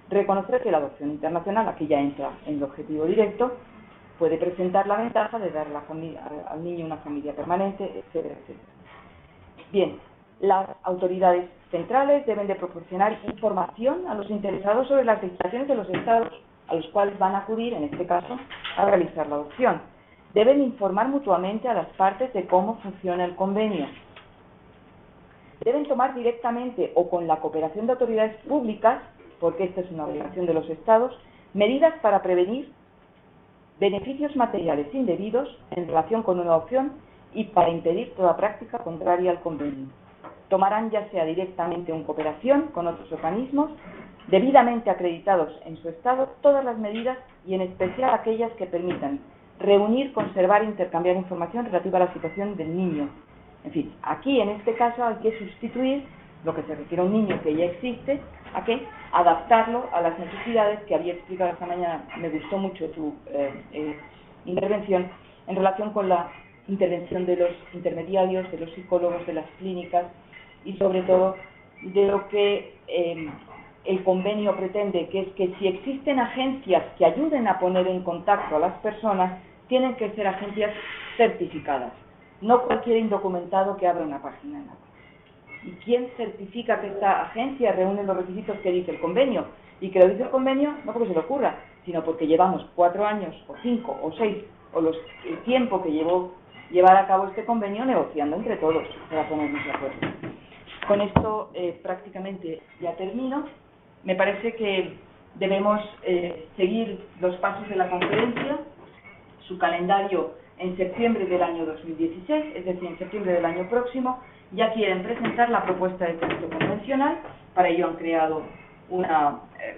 Reconocer que la adopción internacional, aquí ya entra en el objetivo directo, puede presentar la ventaja de dar al niño una familia permanente, etcétera, etcétera. Bien, las autoridades centrales deben de proporcionar información a los interesados sobre las legislaciones de los Estados a los cuales van a acudir, en este caso, a realizar la adopción. Deben informar mutuamente a las partes de cómo funciona el convenio. Deben tomar directamente o con la cooperación de autoridades públicas, porque esta es una obligación de los Estados, medidas para prevenir beneficios materiales indebidos en relación con una adopción y para impedir toda práctica contraria al convenio. Tomarán ya sea directamente o en cooperación con otros organismos, debidamente acreditados en su Estado, todas las medidas y en especial aquellas que permitan reunir, conservar e intercambiar información relativa a la situación del niño. En fin, aquí en este caso hay que sustituir lo que se refiere a un niño que ya existe, ¿a qué? Adaptarlo a las necesidades que había explicado esta mañana. Me gustó mucho tu intervención en relación con la intervención de los intermediarios, de los psicólogos, de las clínicas y sobre todo de lo que el convenio pretende, que es que si existen agencias que ayuden a poner en contacto a las personas, tienen que ser agencias certificadas, no cualquier indocumentado que abra una página en la web. ¿Y quién certifica que esta agencia reúne los requisitos que dice el convenio? Y que lo dice el convenio no porque se le ocurra, sino porque llevamos 4 años, o 5, o 6, o el tiempo que llevó llevar a cabo este convenio negociando entre todos para ponernos de acuerdo. Con esto prácticamente ya termino. Me parece que debemos seguir los pasos de la conferencia, su calendario en septiembre del año 2016, es decir, en septiembre del año próximo, ya quieren presentar la propuesta de texto convencional. Para ello han creado un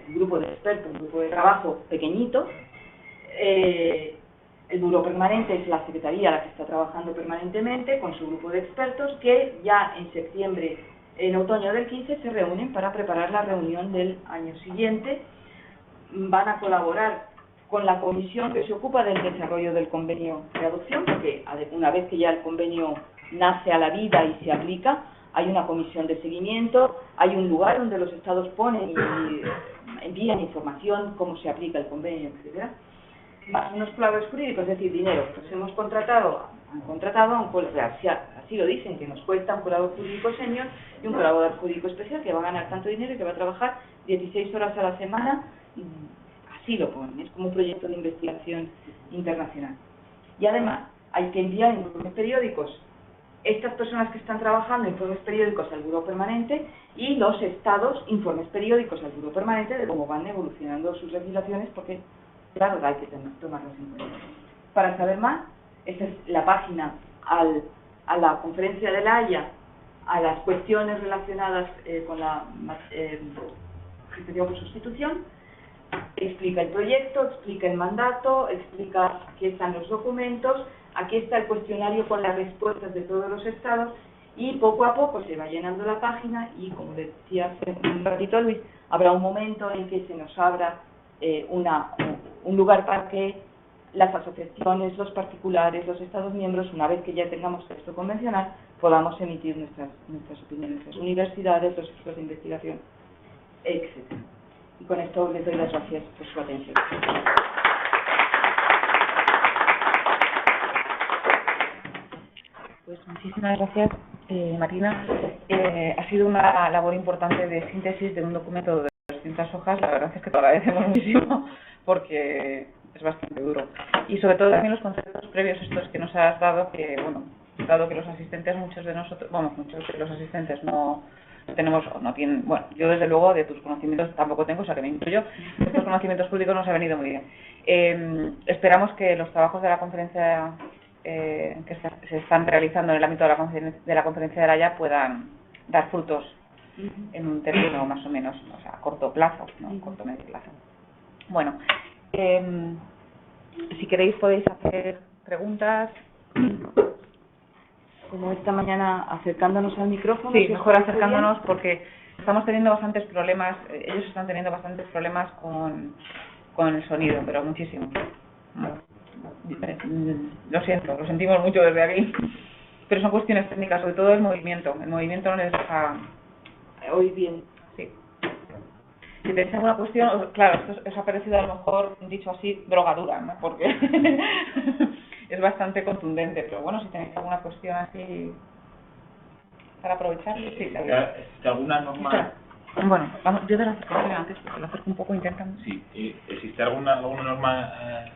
grupo de expertos, un grupo de trabajo pequeñito. El Buró Permanente es la Secretaría la que está trabajando permanentemente con su grupo de expertos que ya en septiembre, en otoño del 15, se reúnen para preparar la reunión del año siguiente. Van a colaborar con la comisión que se ocupa del desarrollo del convenio de adopción, porque una vez que ya el convenio nace a la vida y se aplica, hay una comisión de seguimiento, hay un lugar donde los estados ponen y envían información, cómo se aplica el convenio, etc. Más unos colaboradores jurídicos, es decir, dinero. Pues hemos contratado a un colaborador, así lo dicen, que nos cuesta un colaborador jurídico senior y un colaborador jurídico especial que va a ganar tanto dinero y que va a trabajar 16 horas a la semana. Así lo ponen, es como un proyecto de investigación internacional. Y además hay que enviar informes periódicos. Estas personas que están trabajando informes periódicos al Buró Permanente y los estados informes periódicos al Buró Permanente de cómo van evolucionando sus legislaciones, porque claro, hay que tomarlos en cuenta. Para saber más, esta es la página a la conferencia de La Haya, a las cuestiones relacionadas con la gestación por sustitución. Explica el proyecto, explica el mandato, explica aquí están los documentos, aquí está el cuestionario con las respuestas de todos los estados y poco a poco se va llenando la página y, como decía hace un ratito Luis, habrá un momento en que se nos abra un lugar para que las asociaciones, los particulares, los estados miembros, una vez que ya tengamos texto convencional, podamos emitir nuestras opiniones, las universidades, los centros de investigación, etc. Y con esto les doy las gracias por su atención. Muchísimas gracias, Marina. Ha sido una labor importante de síntesis de un documento de 200 hojas. La verdad es que te lo agradecemos muchísimo porque es bastante duro. Y sobre todo también los conceptos previos estos que nos has dado, que bueno, dado que los asistentes, muchos de los asistentes no tenemos, no tienen, bueno, yo desde luego de tus conocimientos tampoco tengo, o sea que me incluyo, estos conocimientos públicos nos ha venido muy bien. Esperamos que los trabajos de la conferencia que se están realizando en el ámbito de la conferencia de la Haya puedan dar frutos en un término más o menos, o sea, a corto plazo, ¿no? Corto medio plazo. Bueno, si queréis podéis hacer preguntas. Como esta mañana, acercándonos al micrófono. Sí, mejor acercándonos porque estamos teniendo bastantes problemas, ellos están teniendo bastantes problemas con el sonido, pero muchísimo. Lo siento, lo sentimos mucho desde aquí, pero son cuestiones técnicas, sobre todo el movimiento no les deja oír bien. Sí. Si tenéis alguna cuestión, claro, esto os ha parecido a lo mejor, dicho así, drogadura, ¿no? Porque es bastante contundente, pero bueno, si tenéis alguna cuestión así para aprovechar, sí. ¿Existe alguna norma? Bueno, vamos, yo te lo acerco antes, porque lo acerco un poco, intentan. Sí, ¿existe alguna norma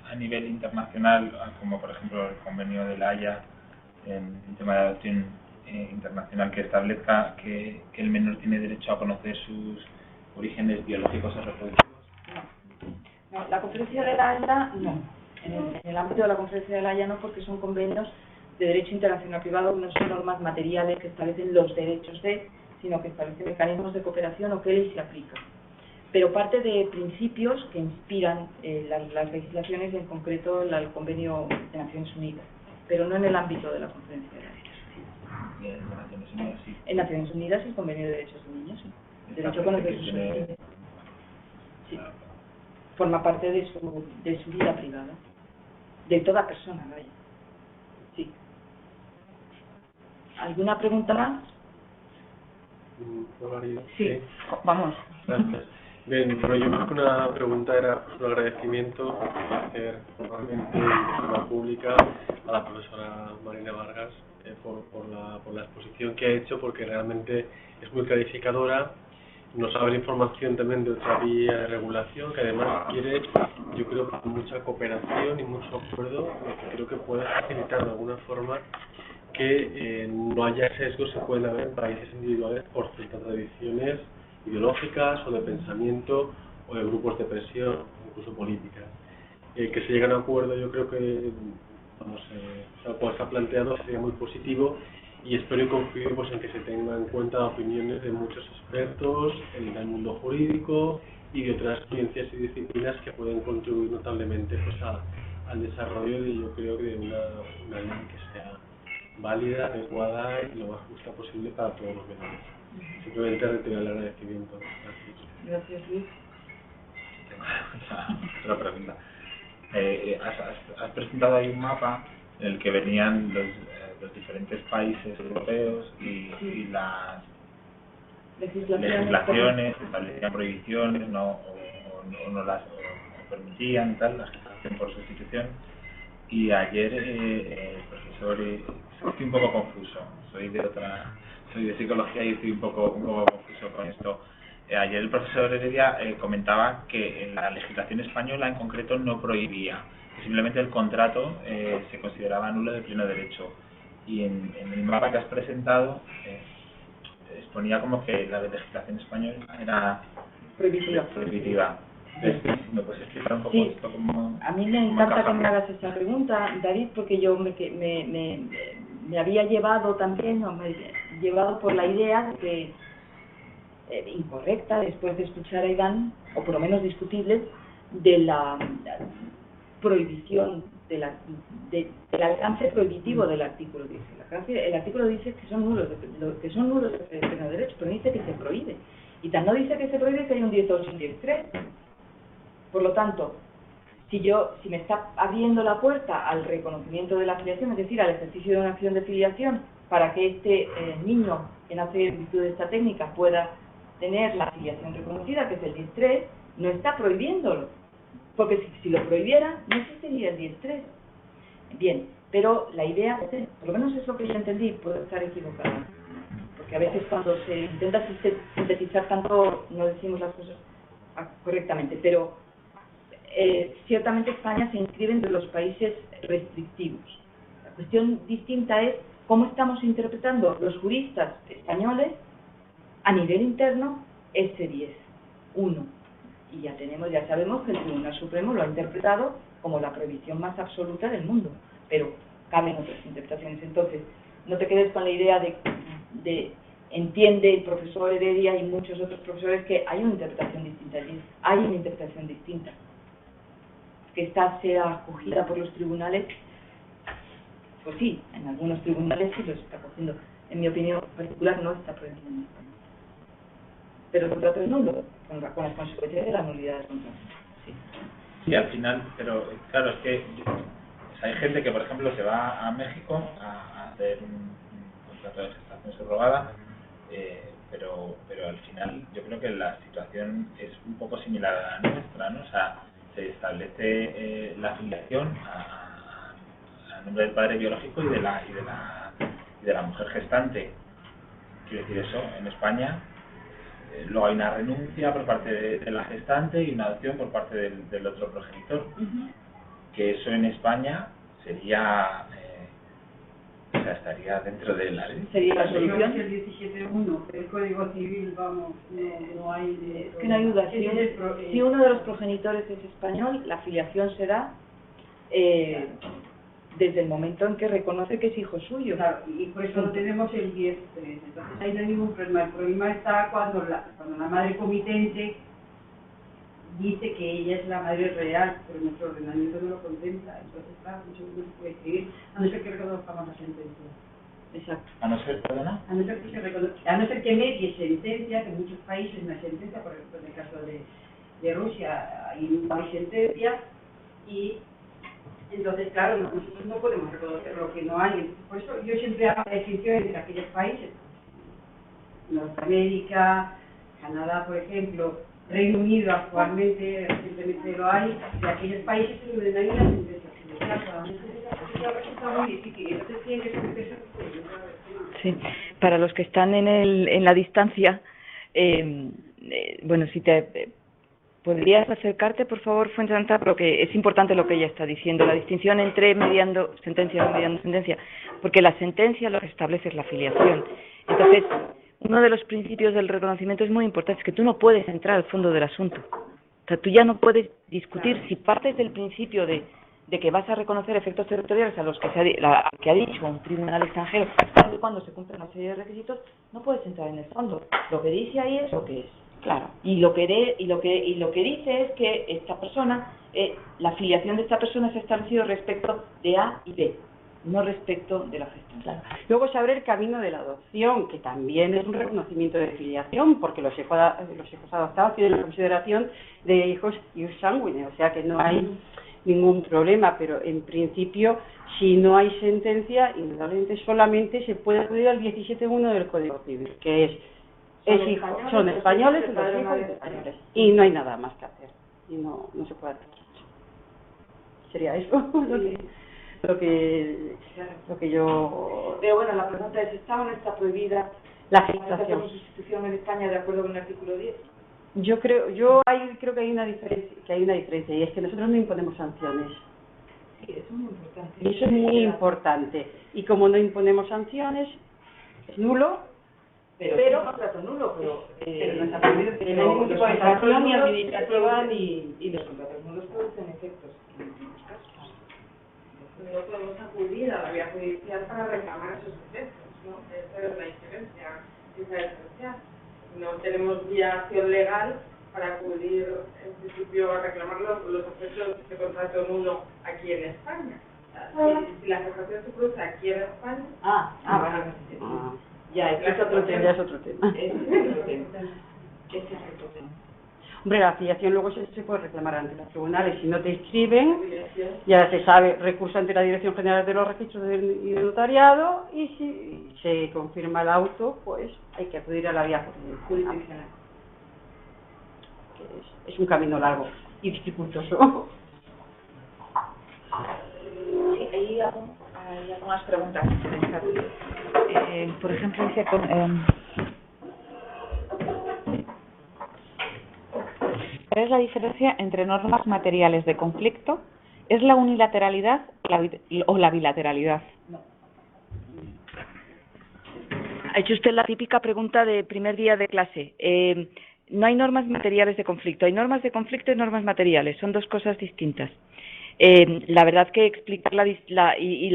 a nivel internacional, como por ejemplo el convenio de la Haya, en el tema de adopción internacional, que establezca que el menor tiene derecho a conocer sus orígenes biológicos o reproductivos? No, la conferencia de la Haya no. En el ámbito de la conferencia de la Haya no, porque son convenios de derecho internacional privado, no son normas materiales que establecen los derechos sino que establecen mecanismos de cooperación o que ley se aplica. Pero parte de principios que inspiran las legislaciones, en concreto el convenio de Naciones Unidas, pero no en el ámbito de la conferencia de la Haya. ¿Y en Naciones Unidas sí? En Naciones Unidas el convenio de derechos de niños, sí. Derecho a conocer sus orígenes. Sí. Forma parte de su vida privada. De toda persona, vaya. Sí. ¿Alguna pregunta más? Sí, vamos. Gracias. Bien, bueno, yo creo que una pregunta era pues, un agradecimiento que hacer formalmente y de forma pública a la profesora Marina Vargas por la exposición que ha hecho, porque realmente es muy clarificadora, nos abre información también de otra vía de regulación que además quiere, yo creo, mucha cooperación y mucho acuerdo, que creo que puede facilitar de alguna forma que no haya sesgos que pueden haber en países individuales por ciertas tradiciones ideológicas o de pensamiento o de grupos de presión, incluso políticas. Que se lleguen a acuerdo, yo creo que, tal cual está planteado, sería muy positivo y espero y confío pues, en que se tengan en cuenta opiniones de muchos expertos en el mundo jurídico y de otras ciencias y disciplinas que pueden contribuir notablemente pues, al desarrollo de, yo creo, de una ley que sea válida, adecuada y lo más justa posible para todos los menores. Simplemente retirar el agradecimiento. Gracias, Luis. Otra pregunta. Has presentado ahí un mapa en el que venían los diferentes países europeos y las legislaciones, establecían prohibiciones o no las permitían, tal, la gestación por sustitución. Y ayer el profesor, estoy un poco confuso, soy de psicología y estoy un poco confuso con esto. Ayer el profesor Heredia comentaba que la legislación española en concreto no prohibía, que simplemente el contrato se consideraba nulo de pleno derecho. Y en el mapa que has presentado exponía como que la legislación española era prohibitiva. ¿Me puedes explicar un poco esto? A mí me encanta que me hagas esta pregunta, David, porque yo me había llevado también, por la idea de que, incorrecta, después de escuchar a Iván, o por lo menos discutible, de la prohibición, del alcance prohibitivo del artículo 10. El artículo dice que son nulos de pleno derecho, pero no dice que se prohíbe. Y tan no dice que se prohíbe que hay un 18 y un 13. Por lo tanto, si me está abriendo la puerta al reconocimiento de la filiación, es decir, al ejercicio de una acción de filiación, para que este niño que nace en virtud de esta técnica pueda tener la filiación reconocida, que es el 10-3, no está prohibiéndolo. Porque si lo prohibiera, no existiría el 10-3. Bien, pero la idea, por lo menos es lo que yo entendí, puedo estar equivocada, porque a veces cuando se intenta sintetizar tanto no decimos las cosas correctamente, pero ciertamente España se inscribe entre los países restrictivos. La cuestión distinta es cómo estamos interpretando los juristas españoles a nivel interno este 10.1. Y ya sabemos que el Tribunal Supremo lo ha interpretado como la prohibición más absoluta del mundo, pero caben otras interpretaciones. Entonces, no te quedes con la idea de entiende el profesor Heredia y muchos otros profesores que hay una interpretación distinta. Hay una interpretación distinta. Que esta sea acogida por los tribunales, pues sí, en algunos tribunales sí los está cogiendo. En mi opinión particular no está prohibido en España. Pero el contrato es nulo, con las consecuencias de la nulidad del contrato. Sí. Sí, al final, pero claro, es que hay gente que, por ejemplo, se va a México a hacer un contrato de gestación subrogada, pero al final yo creo que la situación es un poco similar a la nuestra, ¿no? O sea, se establece la filiación a nombre del padre biológico y de la mujer gestante. Quiero decir eso, en España luego hay una renuncia por parte de la gestante y una adopción por parte del otro progenitor. Que eso en España sería, o sea, estaría dentro de la ley. Sería la solución. El 17.1, el Código Civil, vamos, no hay... Es que no hay duda. Si uno de los progenitores es español, la filiación se da desde el momento en que reconoce que es hijo suyo. Claro, y por eso no tenemos el 10.3. Entonces ahí no hay ningún problema. El problema está cuando la madre comitente dice que ella es la madre real, pero nuestro ordenamiento no lo contempla. Entonces, claro, eso no se puede seguir, a no ser que reconozcamos la sentencia. Exacto. ¿A no ser, perdona? A no ser que medie sentencia, que en muchos países no hay sentencia, por ejemplo, en el caso de Rusia, ahí no hay sentencia, y entonces, claro, nosotros no podemos reconocer lo que no hay. Por eso yo siempre hago la distinción entre aquellos países, Norteamérica, Canadá, por ejemplo, Reino Unido actualmente, recientemente lo hay, de aquellos países en donde no hay una sentencia judicial. Está muy difícil, entonces tienen que ser Sí, para los que están en la distancia, bueno, si te podrías acercarte, por favor, Fuensanta, porque es importante lo que ella está diciendo, la distinción entre mediando sentencia y mediando sentencia, porque la sentencia lo que establece es la filiación. Entonces, uno de los principios del reconocimiento es muy importante, es que tú no puedes entrar al fondo del asunto. O sea, tú ya no puedes discutir, si partes del principio de que vas a reconocer efectos territoriales a los que que ha dicho un tribunal extranjero, cuando se cumplen una serie de requisitos, no puedes entrar en el fondo. Lo que dice ahí es lo que es. Claro. Y lo que dice es que esta persona, la filiación de esta persona se ha establecido respecto de A y B, no respecto de la gestación. Claro. Luego se abre el camino de la adopción, que también es un reconocimiento de filiación, porque los hijos adoptados tienen la consideración de hijos sanguíneos, o sea que no hay ningún problema, pero en principio, si no hay sentencia, indudablemente solamente se puede acudir al 17.1 del Código Civil, que es son españoles y los hijos españoles, y no hay nada más que hacer, y no se puede hacer. Sería eso lo que yo... Pero bueno, la pregunta es, ¿está o no está prohibida la esta gestación sustitución en España de acuerdo con el artículo 10? Yo creo que hay una diferencia, y es que nosotros no imponemos sanciones. Sí, eso es muy importante. Y eso es muy importante. Y como no imponemos sanciones, es nulo, pero contrato nulo, pero no está prohibido, no hay ningún tipo de sanción ni administrativa ni los contratos nulos producen efectos en muchos casos. No podemos acudir a la vía judicial para reclamar esos efectos, ¿no? Esa es la diferencia. No tenemos vía acción legal para acudir, en principio, a reclamar los efectos de contrato nulo aquí en España. Si la gestación se produce aquí en España... Ya, es otro tema. Es otro tema. Hombre, la filiación luego se puede reclamar ante los tribunales. Si no te inscriben, ya se sabe, recurso ante la Dirección General de los Registros y del Notariado, y si se confirma el auto, pues hay que acudir a la vía jurisdiccional. Es un camino largo y dificultoso. Sí, hay hay algunas preguntas en el chat. Por ejemplo, dice... ¿cuál es la diferencia entre normas materiales de conflicto? ¿Es la unilateralidad o la bilateralidad? Ha hecho usted la típica pregunta de primer día de clase. No hay normas materiales de conflicto. Hay normas de conflicto y normas materiales. Son dos cosas distintas. La verdad que explicar la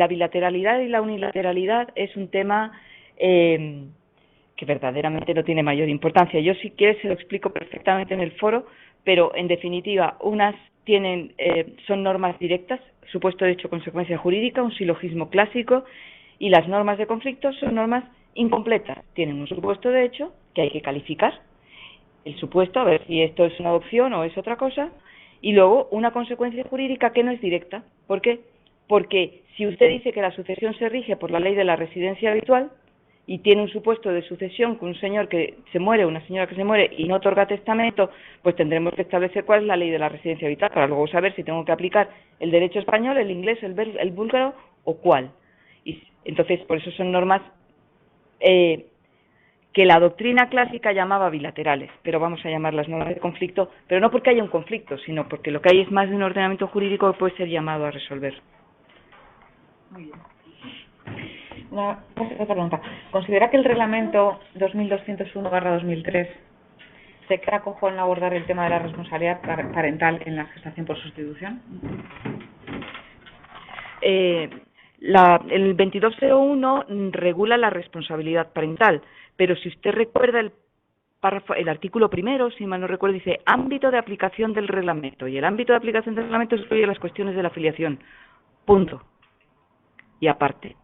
bilateralidad y la unilateralidad es un tema que verdaderamente no tiene mayor importancia. Yo, si quiere, se lo explico perfectamente en el foro, pero en definitiva, unas son normas directas, supuesto de hecho consecuencia jurídica, un silogismo clásico, y las normas de conflicto son normas incompletas, tienen un supuesto de hecho que hay que calificar, el supuesto, a ver si esto es una adopción o es otra cosa, y luego una consecuencia jurídica que no es directa. ¿Por qué? Porque si usted dice que la sucesión se rige por la ley de la residencia habitual, y tiene un supuesto de sucesión con un señor que se muere, una señora que se muere y no otorga testamento, pues tendremos que establecer cuál es la ley de la residencia habitual para luego saber si tengo que aplicar el derecho español, el inglés, el búlgaro o cuál. Y entonces, por eso son normas que la doctrina clásica llamaba bilaterales, pero vamos a llamarlas normas de conflicto, pero no porque haya un conflicto, sino porque lo que hay es más de un ordenamiento jurídico que puede ser llamado a resolver. Muy bien. Otra pregunta. ¿Considera que el reglamento 2201/2003 se queda cojo en abordar el tema de la responsabilidad parental en la gestación por sustitución? El 2201 regula la responsabilidad parental, pero si usted recuerda el artículo primero, si mal no recuerdo, dice ámbito de aplicación del reglamento, y el ámbito de aplicación del reglamento incluye las cuestiones de la filiación. Punto. Y aparte.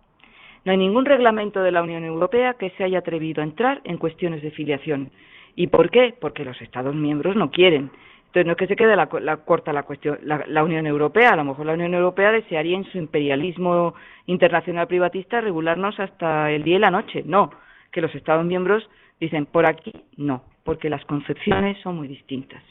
No hay ningún reglamento de la Unión Europea que se haya atrevido a entrar en cuestiones de filiación. ¿Y por qué? Porque los Estados miembros no quieren. Entonces no es que se quede corta la cuestión, la Unión Europea. A lo mejor la Unión Europea desearía en su imperialismo internacional privatista regularnos hasta el día y la noche. No, que los Estados miembros dicen por aquí no, porque las concepciones son muy distintas.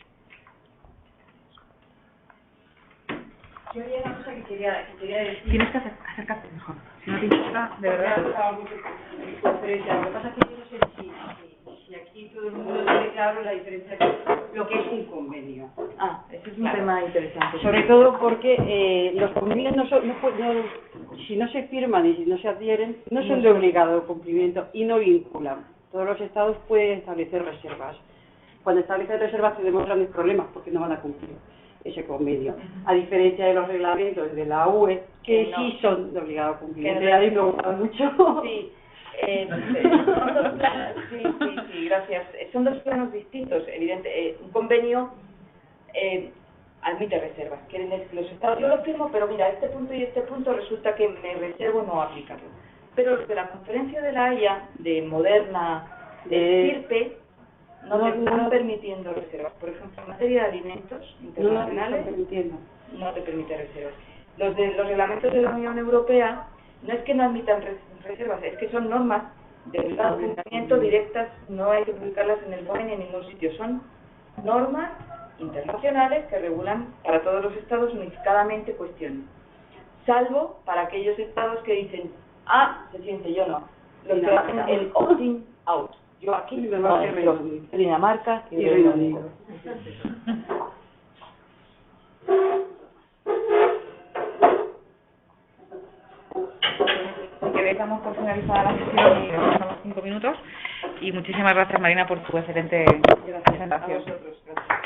Yo había una cosa que quería decir. Tienes que acercarte mejor. Si no te importa, de verdad. Lo que pasa es que yo no sé si aquí todo el mundo tiene claro la diferencia lo que es un convenio. Ese es un tema interesante. Sobre todo porque los convenios si no se firman y si no se adhieren, no son de obligado cumplimiento y no vinculan. Todos los estados pueden establecer reservas. Cuando establecen reservas tenemos grandes problemas porque no van a cumplir ese convenio. A diferencia de los reglamentos de la UE, que no, sí son de obligado cumplimiento. A mí me gusta mucho. Sí. Sí, gracias. Son dos planos distintos, evidente. Un convenio admite reservas. Quieren decir que los estados, yo lo firmo, pero mira, este punto y este punto resulta que me reservo no aplicarlo. Pero los de la Conferencia de la Haya, de Moderna, de CIRPE, no están permitiendo reservas. Por ejemplo, en materia de alimentos internacionales, no te permite reservas. Los reglamentos de la Unión Europea no es que no admitan reservas, es que son normas de cumplimiento directas, no hay que publicarlas en el BOE ni en ningún sitio. Son normas internacionales que regulan para todos los estados unificadamente cuestiones, salvo para aquellos estados que dicen, se siente, yo no. Los que hacen el opt-in out. Yo aquí, Dinamarca y Reino Unido. Si queréis, damos por finalizada la sesión y damos 5 minutos. Y muchísimas gracias, Marina, por tu excelente presentación. A vosotros, gracias.